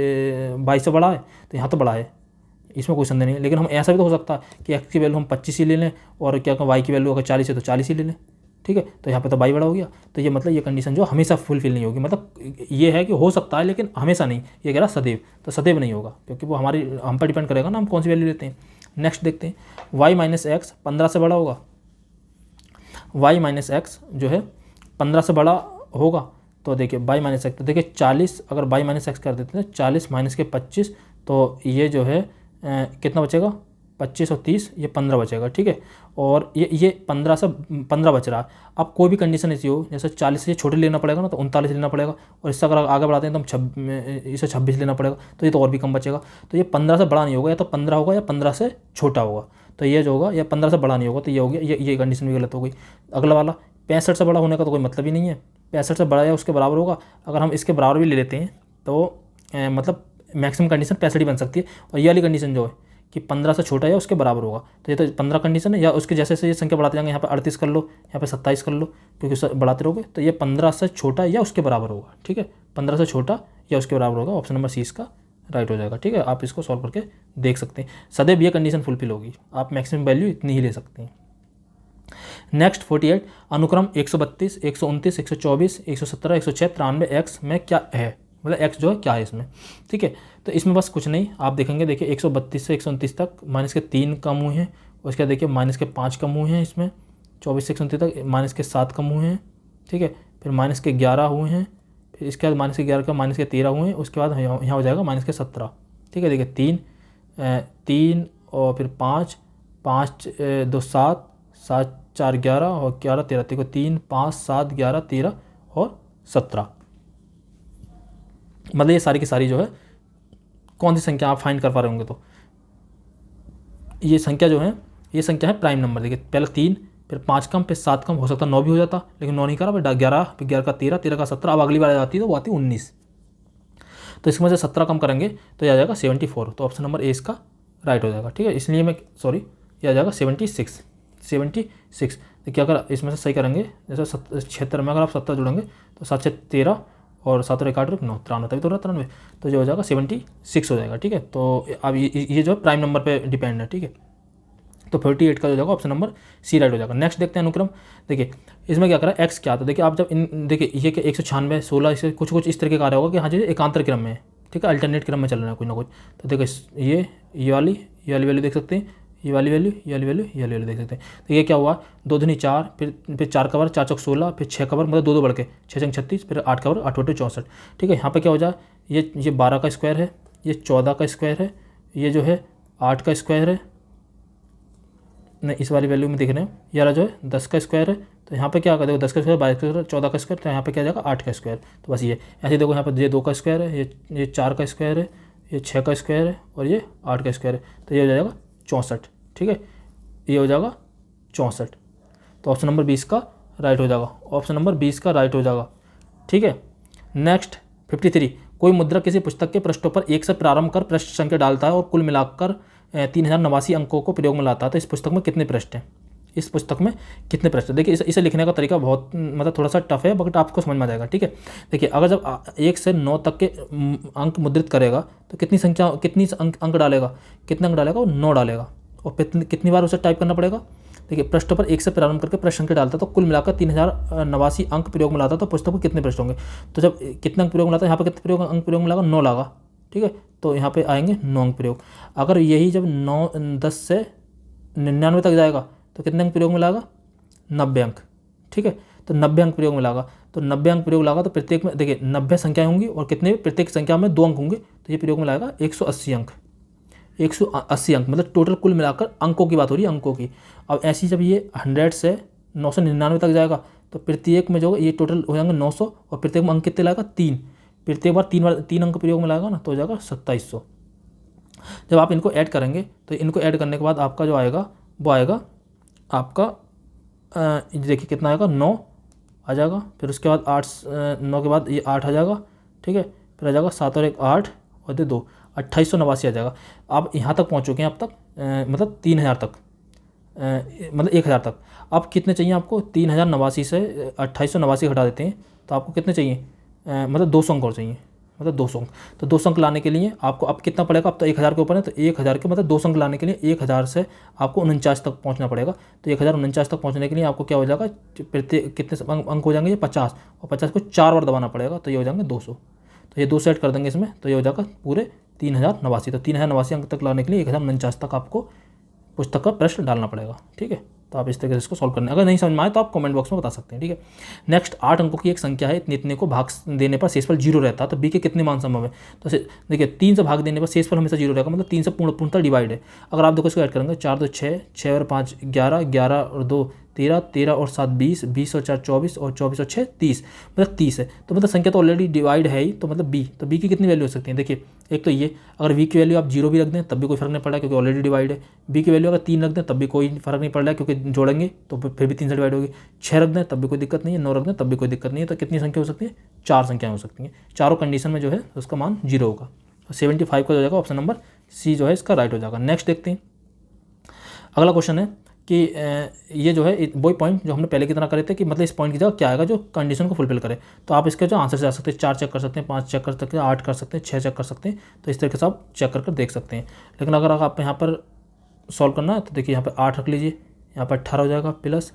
22 से बड़ा है, तो यहाँ तो बड़ा है, इसमें कोई संदेह नहीं है। लेकिन हम ऐसा भी तो हो सकता है कि x की वैल्यू हम 25 ही ले लें और क्या y की वैल्यू अगर 40 है तो 40 ही ले लें, ठीक है। तो यहाँ पे तो y बड़ा हो गया, तो ये मतलब ये कंडीशन जो हमेशा फुलफिल नहीं होगी, मतलब ये है कि हो सकता है लेकिन हमेशा नहीं, ये कह रहा सदैव, तो सदैव नहीं होगा क्योंकि वो हम पर डिपेंड करेगा ना हम कौन सी वैल्यू लेते हैं। नेक्स्ट देखते हैं y माइनस एक्स 15 से बड़ा होगा, y माइनस एक्स जो है 15 से बड़ा होगा, तो देखिए y माइनस एक्स, तो देखिए 40 अगर y माइनस एक्स कर देते हैं 40 माइनस के 25, तो ये जो है कितना बचेगा 25 और 30 ये 15 बचेगा, ठीक है। और ये 15 से 15 बच रहा है। अब कोई भी कंडीशन ऐसी हो जैसे 40 से छोटे लेना पड़ेगा ना, तो 39 लेना पड़ेगा, और इससे अगर आगे बढ़ाते हैं तो हम इसे 26 लेना पड़ेगा, तो ये तो और भी कम बचेगा। तो ये 15 से बड़ा नहीं होगा, या तो 15 होगा या 15 से छोटा होगा, तो ये जो होगा या 15 से बड़ा नहीं होगा, तो ये हो गया, ये कंडीशन भी गलत हो गई। अगला वाला 65 से बड़ा होने का तो कोई मतलब ही नहीं है, 65 से बड़ा या उसके बराबर होगा। अगर हम इसके बराबर भी ले लेते हैं तो मतलब मैक्सिमम कंडीशन 65 ही बन सकती है। और ये वाली कंडीशन जो है कि 15 से छोटा या उसके बराबर होगा, तो ये तो 15 कंडीशन है, या उसके जैसे जैसे ये संख्या बढ़ाते जाएंगे, यहाँ पे 38 कर लो, यहाँ पे 27 कर लो, क्योंकि बढ़ाते रहोगे, तो ये 15 से छोटा या उसके बराबर होगा, ठीक है। 15 से छोटा या उसके बराबर होगा, ऑप्शन नंबर सी इसका राइट हो जाएगा, ठीक है। आप इसको सॉल्व करके देख सकते हैं, सदैव ये कंडीशन फुलफिल होगी, आप मैक्सिमम वैल्यू इतनी ही ले सकते हैं। नेक्स्ट 48 अनुक्रम 132, 129, 124, 117, 106, 93 एक्स में क्या है, मतलब एक्स जो है क्या है इसमें, ठीक है। तो इसमें बस कुछ नहीं, आप देखेंगे, देखिए 132 से 129 तक माइनस के 3 कम हुए हैं, उसके बाद देखिए माइनस के 5 कम हुए हैं इसमें, 24 से 129 तक माइनस के 7 कम हुए हैं, ठीक है। फिर माइनस के 11 हुए हैं, फिर इसके बाद माइनस के 11 का माइनस के 13 हुए हैं, उसके बाद यहाँ हो जाएगा माइनस के 17, ठीक है। देखिए 3 और फिर 5, 5 2 7, 7 4 11 और 11 13, देखो 3 5 7 11 13 और 17, मतलब ये सारी की सारी जो है कौन सी संख्या आप फाइंड कर पा रहे होंगे, तो ये संख्या जो है ये संख्या है प्राइम नंबर। देखिए पहले 3 फिर 5 कम फिर 7 कम, हो सकता है 9 भी हो जाता, लेकिन 9 नहीं करा, फिर 11 फिर 11 का 13, 13 का 17, अब अगली बार आती है तो वो आती है 19, तो इसमें से 17 कम करेंगे तो ये आ जाएगा 74, तो ऑप्शन नंबर ए इसका राइट हो जाएगा, ठीक है। इसलिए मैं सॉरी ये आ जाएगा 76। देखिए अगर इसमें से सही करेंगे, जैसे 76 में अगर आप 70 जुड़ेंगे तो 7 6 13 और 7 और 1 8 9 93, तभी तो रहा 93, तो जो हो जाएगा 76 हो जाएगा, ठीक है। तो अब ये जो है प्राइम नंबर पे डिपेंड है, ठीक है। तो 48 का जो जाएगा ऑप्शन नंबर सी राइट हो जाएगा। नेक्स्ट देखते हैं अनुक्रम, देखिए इसमें क्या करा एक्स क्या, तो देखिए आप जब इन देखिए ये कि 196 16 इसे कुछ इस तरीके का आ रहा होगा कि हाँ जी एकांतर क्रम में है, ठीक है, अल्टरनेट क्रम में चल रहा है कोई ना कुछ। तो देखिए ये वाली वैल्यू देख सकते हैं, ये वाली वैल्यू देख सकते हैं। तो ये क्या हुआ 2 दूनी 4, फिर 4 कवर 4 चौक 16, फिर 6 कवर मतलब 2 बढ़ के 6 छंग 36, फिर 8 कवर 8 बटे 64, ठीक है। यहाँ पे क्या हो जाए ये 12 का स्क्वायर है, ये 14 का स्क्वायर है, ये जो है 8 का स्क्वायर है, नहीं इस वाली वैल्यू में देख रहे हैं, यार जो है 10 का स्क्वायर है, तो यहाँ पे क्या कर देखो 10 का स्क्वायर 22 का स्क्वायर 14 का स्क्वायर, तो यहाँ पे क्या जाएगा 8 का स्क्वायर, तो बस ये ऐसे देखो यहाँ पे ये 2 का स्क्वायर है, ये 4 का स्क्वायर है, ये 6 का स्क्वायर है और ये 8 का स्क्वायर है, तो ये हो जाएगा 64, ठीक है, ये हो जाएगा 64, तो ऑप्शन नंबर 20 का राइट हो जाएगा, ऑप्शन नंबर 20 का राइट हो जाएगा, ठीक है। नेक्स्ट 53 कोई मुद्रक किसी पुस्तक के पृष्ठों पर 1 से प्रारंभ कर पृष्ठ संख्या डालता है और कुल मिलाकर 3089 अंकों को प्रयोग में लाता है, तो इस पुस्तक में कितने पृष्ठ हैं, इस पुस्तक में कितने पृष्ठ। देखिए इसे लिखने का तरीका बहुत मतलब थोड़ा सा टफ है, बट आपको समझ में आ जाएगा, ठीक है। देखिए अगर जब 1 से 9 तक के अंक मुद्रित करेगा तो कितनी अंक डालेगा, कितने अंक डालेगा, वो 9 डालेगा, और कितनी बार उसे टाइप करना पड़ेगा। देखिए पृष्ठों पर 1 से प्रारंभ करके पृष्ठ संख्या डालता है तो कुल मिलाकर 3089 अंक प्रयोग में लाता है, तो पुस्तक में कितने पृष्ठ होंगे। तो जब कितने अंक प्रयोग में लाता है, यहाँ पर कितने अंक प्रयोग में लागा 9 लागा, ठीक है, तो यहाँ पे आएंगे 9 अंक प्रयोग। अगर यही जब 10 से 99 तक जाएगा तो कितने अंक प्रयोग में लागा 90 अंक, ठीक है, तो 90 अंक प्रयोग में लागा, तो 90 अंक प्रयोग लागा, तो प्रत्येक में देखिए 90 संख्याएं होंगी और कितने प्रत्येक संख्या में 2 अंक होंगे, तो ये प्रयोग में लाएगा 180 अंक, 180 अंक, मतलब टोटल कुल मिलाकर अंकों की बात हो रही है, अंकों की। अब ऐसी जब ये 100 से 999 तक जाएगा तो प्रत्येक में जो ये टोटल हो जाएंगे 900, और प्रत्येक में अंक कितने लाएगा 3, प्रत्येक बार 3 अंक प्रयोग में लाएगा ना, तो हो जाएगा 2700। जब आप इनको ऐड करेंगे तो इनको ऐड करने के बाद आपका जो आएगा वो आएगा आपका देखिए कितना आएगा 9 आ जाएगा, फिर उसके बाद 9 के बाद ये 8 आ जाएगा, ठीक है, फिर आ जाएगा 7 और 1 8 और 2 2889 आ जाएगा। आप यहाँ तक पहुँच चुके हैं अब तक, मतलब 3000 तक, मतलब 1000 तक। अब कितने चाहिए आपको, 3089 से 2889 हटा देते हैं तो आपको कितने चाहिए, मतलब 200 अंक और चाहिए, मतलब 200 अंक। तो 200 अंक लाने के लिए आपको अब कितना पड़ेगा, अब तो 1000 के ऊपर है, तो 1000 के मतलब 200 अंक लाने के लिए 1000 से आपको 49 तक पहुंचना पड़ेगा। तो 1049 तक पहुंचने के लिए आपको क्या हो जाएगा, प्रत्येक कितने अंक हो जाएंगे, ये 50, और 50 को 4 बार दबाना पड़ेगा, तो ये हो जाएंगे 200। तो ये 200 ऐड कर देंगे इसमें, तो ये हो जाएगा पूरे 3089। तो 3089 अंक तक लाने के लिए 1049 तक आपको पुस्तक का प्रश्न डालना पड़ेगा। ठीक है, तो आप इस तरीके से इसको सॉल्व करना है। अगर नहीं समझ में आए तो आप कमेंट बॉक्स में बता सकते हैं। ठीक है, नेक्स्ट 8 अंकों की एक संख्या है, इतने को भाग देने पर शेषफल 0 रहता है, तो बी के कितने मान संभव है। तो देखिए 3 से भाग देने पर शेषफल हमेशा 0 रहेगा, मतलब 3 से पूर्णतः डिवाइड है। अगर आप देखो इसको ऐड करेंगे, 4 2 6, 6 और 5 11, 11 और 2 13, 13 और 7 20, 20 और 4 24 और 24 और 6 30, मतलब 30 है। तो मतलब संख्या तो ऑलरेडी डिवाइड है ही, तो मतलब बी, तो बी की कितनी वैल्यू हो सकती है। देखिए एक तो ये, अगर वी की वैल्यू आप 0 भी रख दें तब भी कोई फर्क नहीं पड़ रहा है, क्योंकि ऑलरेडी डिवाइड है। बी की वैल्यू अगर 3 रख दें तब भी कोई फर्क नहीं पड़ रहा है, क्योंकि जोड़ेंगे तो फिर भी 3 से डिवाइड होगी। 6 रख दें तब भी कोई दिक्कत नहीं है, 9 रख दें तब भी कोई दिक्कत नहीं है। तो कितनी संख्या हो सकती है, 4 संख्याएं हो सकती हैं। चारों कंडीशन में जो है उसका मान 0 होगा। तो 75 का हो जाएगा ऑप्शन नंबर सी जो है इसका राइट हो जाएगा। नेक्स्ट देखते हैं, अगला क्वेश्चन है कि ये जो है वही पॉइंट जो हमने पहले की तरह करे थे, कि मतलब इस पॉइंट की जगह क्या आएगा जो कंडीशन को फुलफिल करे। तो आप इसके जो आंसर से जा सकते हैं, 4 चेक कर सकते हैं, 5 चेक कर सकते हैं, 8 कर सकते हैं, 6 चेक कर सकते हैं। तो इस तरीके से आप चेक करके देख सकते हैं। लेकिन अगर आप यहाँ पर सॉल्व करना है तो देखिए यहाँ पर 8 रख लीजिए, यहाँ पर 18 हो जाएगा, प्लस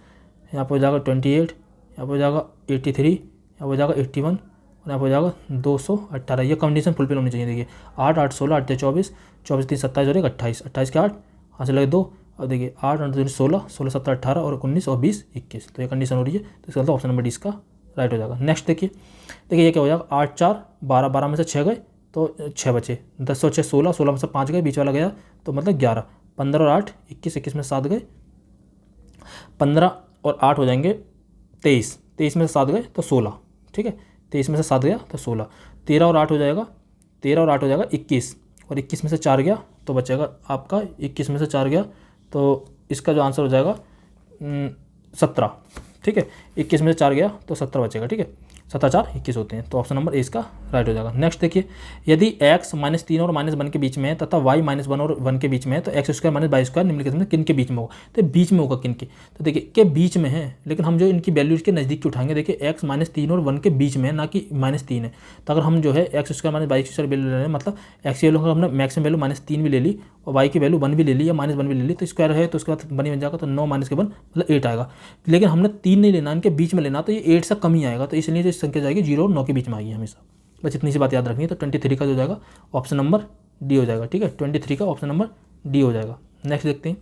यहाँ पर हो जाएगा 28, यहाँ पर हो जाएगा 83, यहाँ पर हो जाएगा 81 और यहाँ पर हो जाएगा 218। ये कंडीशन फुलफिल होनी चाहिए। देखिए 8 8 16, 8 24, 24 3 27 हो जाएगा 28, 28 के 8 यहाँ से लगे 2, अब देखिए 8 8 16, 16 17 18 और 19 और 20 21। तो ये कंडीशन हो रही है, तो इसका मतलब ऑप्शन नंबर डी इसका राइट हो जाएगा। नेक्स्ट देखिए ये क्या हो जाएगा, 8 4 12, 12 में से 6 गए तो 6 बचे, 10 और 6 16, 16 में से 5 गए, बीच वाला गया तो मतलब 11, 15 और 8 21, 21 में 7 गए, 15 और 8 हो जाएंगे 23, 23 में से 7 गए तो 16। ठीक है, 23 में से 7 गया तो 16, 13 और 8 हो जाएगा, 13 और 8 हो जाएगा 21, और 21 में से 4 गया तो बचेगा आपका, 21 में से 4 गया तो इसका जो आंसर हो जाएगा 17। ठीक है, 21 में से 4 गया तो 17 बचेगा। ठीक है, 17 4 21 होते हैं, तो ऑप्शन नंबर ए इसका राइट हो जाएगा। नेक्स्ट देखिए, यदि x -3 और -1 के बीच में है तथा y -1 और 1 के बीच में है, तो x square minus y square निम्नलिखित में किन के बीच में होगा। तो बीच में होगा किन के, तो देखिए के बीच में है, लेकिन हम जो इनकी वैल्यूज के नज़दीक उठाएंगे। देखिए x -3 और 1 के बीच में है, ना कि -3 है। तो अगर हम जो है x square minus y square value ले रहे हैं, मतलब एक्स की वैल्यू हमने मैक्सिमम वैल्यू -3 भी ले ली और y की वैल्यू 1 भी ले ली या -1 भी ले ली, तो स्क्वायर है तो उसके बाद 1 ही बन जाएगा, तो 9 - के 1 मतलब 8 आएगा। लेकिन हमने 3 नहीं लेना, इनके बीच में लेना, तो ये 8 से कम ही आएगा। तो इसलिए जो संख्या जाएगी 0 और 9 के बीच में आएगी हमेशा। बस इतनी सी बात याद रखनी है। तो 23 का जो जाएगा ऑप्शन नंबर डी हो जाएगा। ठीक है, 23 का ऑप्शन नंबर डी हो जाएगा। नेक्स्ट देखते हैं,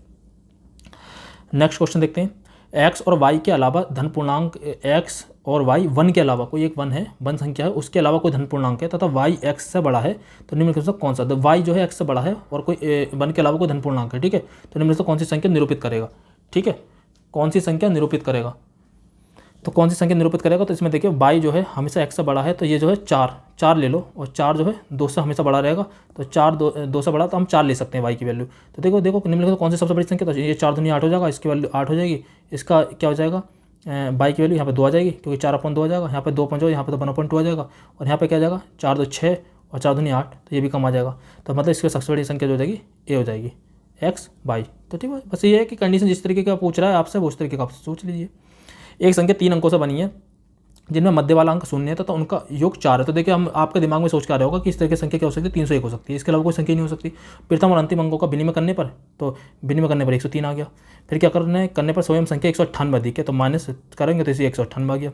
नेक्स्ट क्वेश्चन देखते हैं, एक्स और वाई के अलावा धन पूर्णांक, एक्स और वाई 1 के अलावा कोई एक 1 है, 1 संख्या है, उसके अलावा कोई धन पूर्णांक है तथा वाई एक्स से बड़ा है, तो निम्नलिखित में कौन सा। तो वाई जो है एक्स से बड़ा है और कोई 1 के अलावा कोई धन पूर्णांक है। ठीक है, तो निम्नलिखित कौन सी संख्या निरूपित करेगा। ठीक है, कौन सी संख्या निरूपित करेगा, तो कौन सी संख्या निरूपित करेगा। तो इसमें देखिए वाई जो है हमेशा एक्स से बड़ा है, तो ये जो है 4 ले लो, और 4 जो है 2 से हमेशा बड़ा रहेगा, तो 4 2 से बड़ा, तो हम 4 ले सकते हैं वाई की वैल्यू। तो देखो निम्नलिखित कौन सी सबसे बड़ी संख्या, तो ये 4 दूनी 8 हो जाएगा, इसकी वैल्यू 8 हो जाएगी। इसका क्या हो जाएगा, वाई की वैल्यू यहाँ पे 2 आ जाएगी, क्योंकि 4/2 आ जाएगा, यहाँ पे 2 यहाँ पे तो 1/2 आ जाएगा, और यहाँ पे क्या आ जाएगा 4 2 6 और 4 दूनी 8, तो ये भी कम आ जाएगा। तो मतलब इसकी सबसे बड़ी संख्या जो हो जाएगी ए हो जाएगी, एक्स वाई। तो ठीक है, बस ये है कि कंडीशन जिस तरीके का पूछ रहा है आपसे, उस तरीके का आप सोच लीजिए। एक संख्या 3 अंकों से बनी है जिनमें मध्य वाला अंक 0 है, तो उनका योग 4 है। तो देखिए हम आपके दिमाग में सोच के आ रहा होगा कि इस तरह की संख्या क्या हो सकती है, 301 हो सकती है, इसके अलावा कोई संख्या नहीं हो सकती। प्रथम और अंतिम अंकों का विनिमय करने पर, तो विनिमय करने पर 103 आ गया। फिर क्या करने पर स्वयं संख्या 198 दिखे, तो माइनस करेंगे तो इसे 198 आ गया।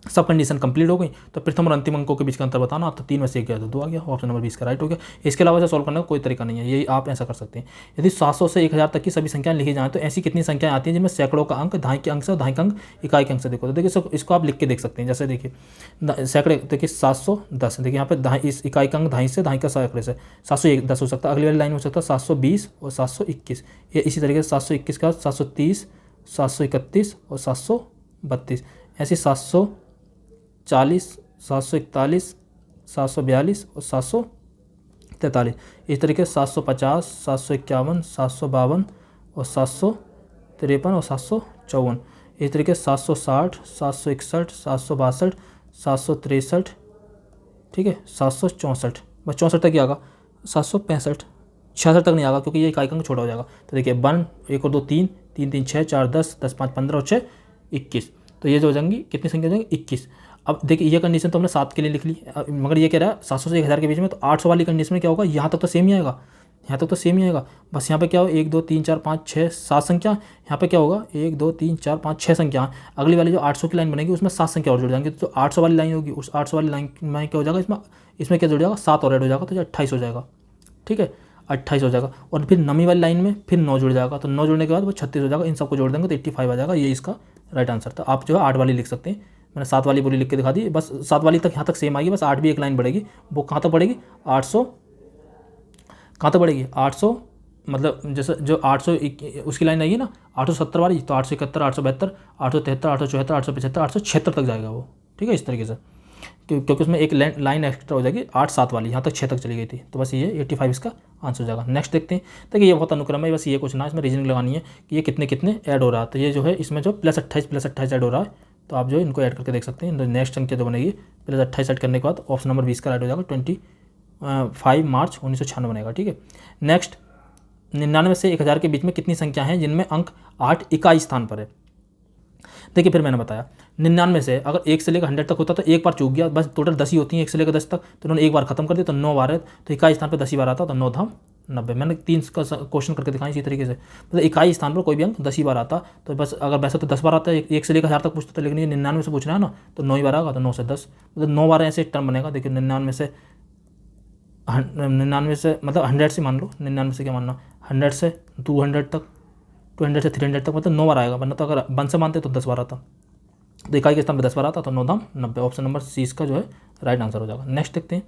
सब कंडीशन कंप्लीट हो गई, तो प्रथम और अंतिम अंकों के बीच का अंतर बताना, तो 3 में से 1 गया तो 2 आ गया, ऑप्शन नंबर 20 का राइट हो गया। इसके अलावा इसे सॉल्व करने का कोई तरीका नहीं है, यही आप ऐसा कर सकते हैं। यदि 700 से 1000 तक की सभी संख्याएं लिखी जाएं, तो ऐसी कितनी संख्याएं आती हैं जिनमें सैकड़ों का अंक दहाई के अंक से, दहाई का अंक इकाई के अंक से। देखो तो देखिए इसको आप लिख के देख सकते हैं। जैसे देखिए सैकड़े, देखिए 710, देखिए यहाँ पे दहाई, इस इकाई का अंक दहाई से, दहाई का सैकड़े से 710 हो सकता है। अगली वाली लाइन हो सकता है 720 और 721, ये इसी तरीके से 721 का 730, 731 और 732, ऐसे 740, 741, 742 और 743, इस तरीके से 750, 751, 752 और 753 और 754, इस तरीके से 760, 761, 762, 763, ठीक है 764, बस 64 तक ही आएगा, 765, 66 तक नहीं आएगा क्योंकि ये इकाई का अंक छोटा हो जाएगा। तो देखिए 1 1 और 2 3, 3 3 6 4 10 10 5 15 और 6 21, तो ये जो हो जाएंगी कितनी संख्या हो जाएंगी 21। अब देखिए ये कंडीशन तो हमने 7 के लिए लिख ली, मगर ये कह रहा है 700 से 1000 के बीच में, तो 800 वाली कंडीशन में क्या होगा, यहाँ तक तो सेम ही आएगा, यहाँ तक तो सेम ही आएगा। बस यहाँ पे क्या हो, 1 2 3 4 5 6 7 संख्या, यहाँ पे क्या होगा 1 2 3 4 5 6 संख्या। अगली वाली जो 800 की लाइन बनेगी उसमें 7 संख्या और जुड़ जाएंगे, तो 800 वाली लाइन होगी, उस 800 वाली लाइन में क्या हो जाएगा, इसमें क्या जुड़ जाएगा, 7 और ऐड हो जाएगा, तो 28 हो जाएगा। ठीक है, 28 हो जाएगा। और फिर नवी वाली लाइन में फिर 9 जुड़ जाएगा, तो 9 जुड़ने के बाद वो 36 हो जाएगा। इन सबको जोड़ देंगे तो 85 आ जाएगा। ये इसका राइट आंसर था। आप जो है 8 वाली लिख सकते हैं, मैंने 7 वाली पूरी लिख के दिखा दी। बस 7 वाली तक यहाँ तक सेम आएगी, बस 8 भी एक लाइन बढ़ेगी। वो कहाँ तक बढ़ेगी, 800 कहाँ तक बढ़ेगी, 800 मतलब जैसे जो 800 उसकी लाइन आई है ना 870 वाली, तो 871 872 873 874 875 876 तक जाएगा वो। ठीक है, इस तरीके से, क्योंकि उसमें एक लाइन एक्स्ट्रा हो जाएगी 8 7 वाली, यहाँ तक 6 तक चली गई थी। तो बस ये 85 इसका आंसर हो जाएगा। नेक्स्ट देखते हैं। देखिए ये बहुत अनुक्रम है, बस ये कुछ ना, इसमें रीजनिंग लगानी है कि ये कितने कितने ऐड हो रहा है। तो ये जो है इसमें जो +28 ऐड हो रहा है, तो आप जो इनको ऐड करके देख सकते हैं। नेक्स्ट संख्या जो बनेगी +28 ऐड करने के बाद ऑप्शन नंबर 20 का राइट हो जाएगा, 25 मार्च 1996 बनेगा। ठीक है, नेक्स्ट 99 से 1000 के बीच में कितनी संख्या हैं जिनमें अंक 8 इकाई स्थान पर है। देखिए फिर मैंने बताया 99 से अगर 1 से लेकर 100 तक होता तो एक बार चूक गया, बस टोटल 10 ही होती हैं 1 से लेकर 10 तक, तो उन्होंने एक बार खत्म कर दिया, तो 9 बार है, तो इकाई स्थान पर 10 ही बार आता, तो 9 धाम 90। मैंने 3 का क्वेश्चन करके दिखाया इसी तरीके से, मतलब इकाई स्थान पर कोई भी अंक 10 ही बार आता। तो बस अगर वैसे तो 10 बार आता है, 1 से लेकर 1000 तक पूछता था, लेकिन ये 99 से पूछ रहा है ना, तो 9 ही बार आएगा, तो 9 से 10, मतलब 9 बार ऐसे टर्म बनेगा। देखिए 99 से मतलब 100 से मान लो, 99 से क्या मानना, 100 से 200 तक, 200 से 300 तक, मतलब 9 बार आएगा। वरना तो अगर 1 से मानते तो 10 बार आता, तो इकाई के स्थान पर 10 बार आता, तो 9 धाम 90। ऑप्शन नंबर सी इसका जो है राइट आंसर हो जाएगा। नेक्स्ट देखते हैं।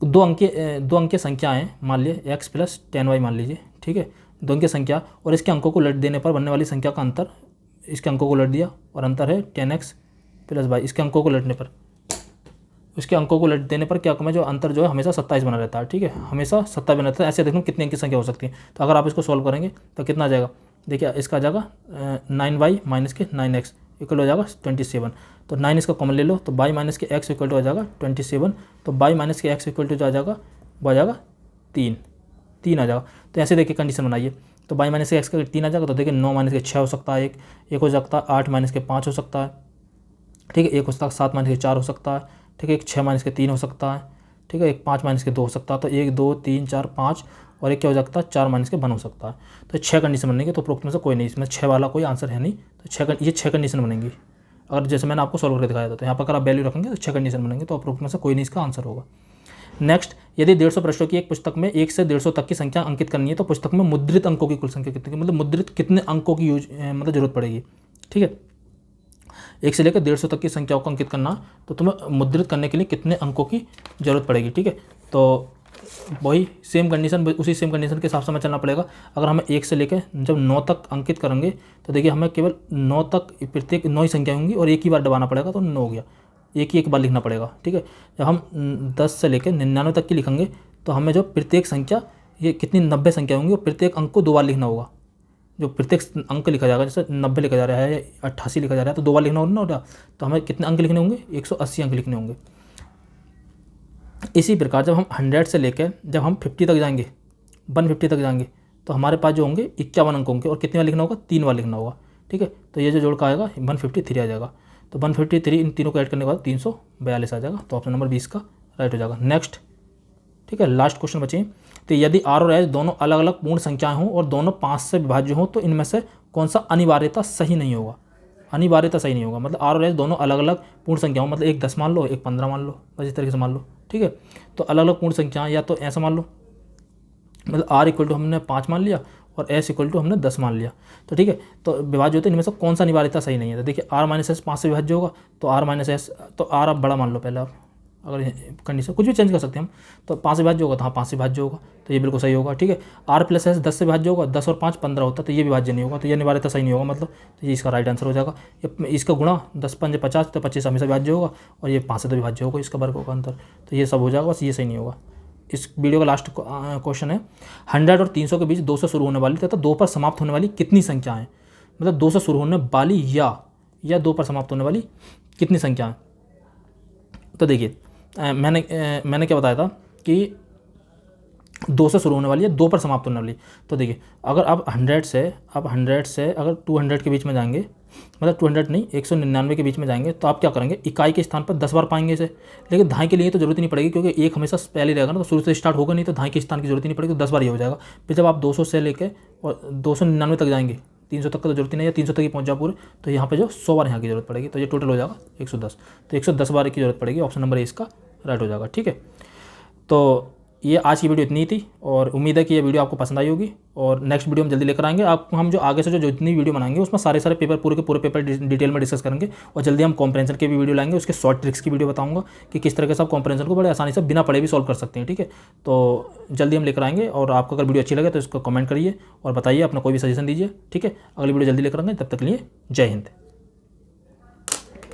दो अंकीय संख्याएं, मान लिए x + 10y मान लीजिए। ठीक है, 2 अंकीय संख्या और इसके अंकों को उलट देने पर बनने वाली संख्या का अंतर, इसके अंकों को उलट दिया और अंतर है 10x + y। इसके अंकों को उलटने पर, इसके अंकों को उलट देने पर क्या कम है, जो अंतर जो है हमेशा 27 बना रहता है। ठीक है, हमेशा 27 बना रहता है। ऐसे देखो कितनी अंकीय संख्या हो सकती है। तो अगर आप इसको सॉल्व करेंगे तो कितना आ जाएगा, देखिए इसका आ जाएगा 9y - 9x इक्वल हो जाएगा 27। तो 9 इसका कॉमन ले लो, तो y - x इक्वल टू आ जाएगा 27। तो y - x इक्वल टू जो आ जाएगा वो आ जाएगा 3 आ जाएगा। तो ऐसे देखिए कंडीशन बनाइए, तो y - x का 3 आ जाएगा, तो देखिए 9 - 6 हो सकता है, एक हो सकता है 8 - 5 हो सकता है। ठीक है, एक हो सकता है 7 - 4 हो सकता है। ठीक है, एक 6 - 3 हो सकता है। ठीक है, एक 5 - 2 हो सकता है। तो 1 2 3 4 5 और एक क्या हो सकता है 4 - 1 हो सकता है। तो 6 कंडीशन बनेंगे, तो उपरोक्त में से कोई नहीं, इसमें 6 वाला कोई आंसर है नहीं। तो ये 6 कंडीशन बनेंगी। अगर जैसे मैंने आपको सॉल्व करके दिखाया था, तो यहाँ पर अगर आप वैल्यू रखेंगे तो 6 कंडीशन बनेंगे, तो उपरोक्त में से कोई नहीं इसका आंसर होगा। नेक्स्ट, यदि 150 पृष्ठों की एक पुस्तक में 1 से 150 तक की संख्या अंकित करनी है, तो पुस्तक में मुद्रित अंकों की कुल संख्या कितनी, मतलब मुद्रित कितने अंकों की मतलब जरूरत पड़ेगी। ठीक है, 1 से लेकर 150 तक की संख्याओं को अंकित करना, तो तुम्हें मुद्रित करने के लिए कितने अंकों की जरूरत पड़ेगी। ठीक है, तो वही सेम कंडीशन, उसी सेम कंडीशन के हिसाब से हमें चलना पड़ेगा। अगर हमें 1 से लेकर जब 9 तक अंकित करेंगे, तो देखिए हमें केवल 9 तक, प्रत्येक 9 ही संख्या होंगी और एक ही बार दबाना पड़ेगा, तो 9 हो गया, एक ही एक बार लिखना पड़ेगा। ठीक है, जब हम 10 से लेकर 99 तक की लिखेंगे, तो हमें जो प्रत्येक संख्या, ये कितनी 90 संख्या होंगी, और प्रत्येक अंक को 2 बार लिखना होगा। जो प्रत्येक अंक लिखा जाएगा, जैसे 90 लिखा जा रहा है या 88 लिखा जा रहा है, तो 2 बार लिखना होगा। तो हमें कितने अंक लिखने होंगे, 180 अंक लिखने होंगे। इसी प्रकार जब हम 100 से लेकर जब हम 50 तक जाएंगे, 150 तक जाएंगे, तो हमारे पास जो होंगे 51 अंक होंगे, और कितने बार लिखना होगा, 3 बार लिखना होगा। ठीक है, तो ये जो जोड़ का आएगा 153 आ जाएगा। तो 153 इन तीनों को ऐड करने के बाद 342 आ जाएगा। तो ऑप्शन नंबर 20 का राइट हो जाएगा। नेक्स्ट, ठीक है, लास्ट क्वेश्चन बचे। तो यदि आर और एच दोनों अलग अलग पूर्ण संख्याएं हों और दोनों 5 से विभाज्य हों, तो इनमें से कौन सा अनिवार्यता सही नहीं होगा। अनिवार्यता सही नहीं होगा, मतलब आर और एच दोनों अलग अलग पूर्ण संख्या हो, मतलब एक 10 मान लो, एक 15 मान लो, बस इस तरीके से मान लो। ठीक है, तो अलग अलग पूर्ण संख्या, या तो ऐसा मान लो, मतलब आर इक्वल टू हमने 5 मान लिया और एस इक्वल टू हमने 10 मान लिया। तो ठीक है, तो विभाज्य होते हैं, इनमें से कौन सा अनिवार्यता सही नहीं है। तो देखिए आर - एस 5 से विभाज्य होगा, तो आर - एस, तो आर आप बड़ा मान लो पहले, आप अगर कंडीशन कुछ भी चेंज कर सकते हैं हम, तो 5 से विभाज्य होगा, तो हाँ 5 से विभाज्य होगा, तो ये बिल्कुल सही होगा। ठीक है, आर + एस 10 से विभाज्य होगा, 10 और 5 15 होता है, तो ये विभाज्य नहीं होगा, तो ये अनिवार्यता सही नहीं होगा, मतलब तो ये इसका राइट आंसर हो जाएगा। इसका गुणा 10 × 5 = 50, तो 25 हमेशा विभाज्य होगा, और ये 5 से तो विभाज्य होगा, इसका वर्ग होगा अंतर, तो ये सब हो जाएगा, बस ये सही नहीं होगा। इस वीडियो का लास्ट क्वेश्चन है, 100 और 300 के बीच 2 से शुरू होने वाली तथा 2 पर समाप्त होने वाली कितनी संख्या है, मतलब 2 से शुरू होने वाली या 2 पर समाप्त होने वाली कितनी संख्या है। तो देखिए मैंने क्या बताया था कि 2 से शुरू होने वाली है, 2 पर समाप्त होने वाली। तो देखिए अगर आप 100 से अगर 200 के बीच में जाएंगे, मतलब 200 नहीं 199 के बीच में जाएंगे तो आप क्या करेंगे, इकाई के स्थान पर 10 बार पाएंगे इसे। लेकिन धाई के लिए तो जरूरत नहीं पड़ेगी क्योंकि एक हमेशा पहले रहेगा ना, तो शुरू से स्टार्ट होगा नहीं, तो धाई के स्थान की जरूरत ही नहीं पड़ेगी, तो 10 बार ये हो जाएगा। फिर जब आप 200 से लेकर और 299 तक जाएंगे, 300 तक का तो जरूरत ही नहीं है, 300 तक ही पहुँच जाओ पूरे, तो यहाँ पे जो 100 बार यहाँ की जरूरत पड़ेगी, तो ये टोटल हो जाएगा 110। तो 110 बार की जरूरत पड़ेगी, ऑप्शन नंबर ए इसका राइट हो जाएगा। ठीक है, तो ये आज की वीडियो इतनी थी और उम्मीद है कि ये वीडियो आपको पसंद आई होगी, और नेक्स्ट वीडियो हम जल्दी लेकर आएंगे। आपको हम जो आगे से जो जितनी वीडियो बनाएंगे उसमें सारे पेपर पूरे के पूरे पेपर डिटेल में डिस्कस करेंगे, और जल्दी हम कॉम्प्रेंशन की भी वीडियो लाएंगे, उसके शॉर्ट ट्रिक्स की वीडियो बताऊंगा कि किस तरह से आप कॉम्प्रेंशन को बड़े आसानी से बिना पढ़े भी सॉल्व कर सकते हैं। ठीक है, तो जल्दी हम लेकर आएंगे, और आपको अगर वीडियो अच्छी लगे तो इसको कमेंट करिए और बताइए, अपना कोई भी सजेशन दीजिए। ठीक है, अगली वीडियो जल्दी लेकर आएंगे, तब तक के लिए जय हिंद।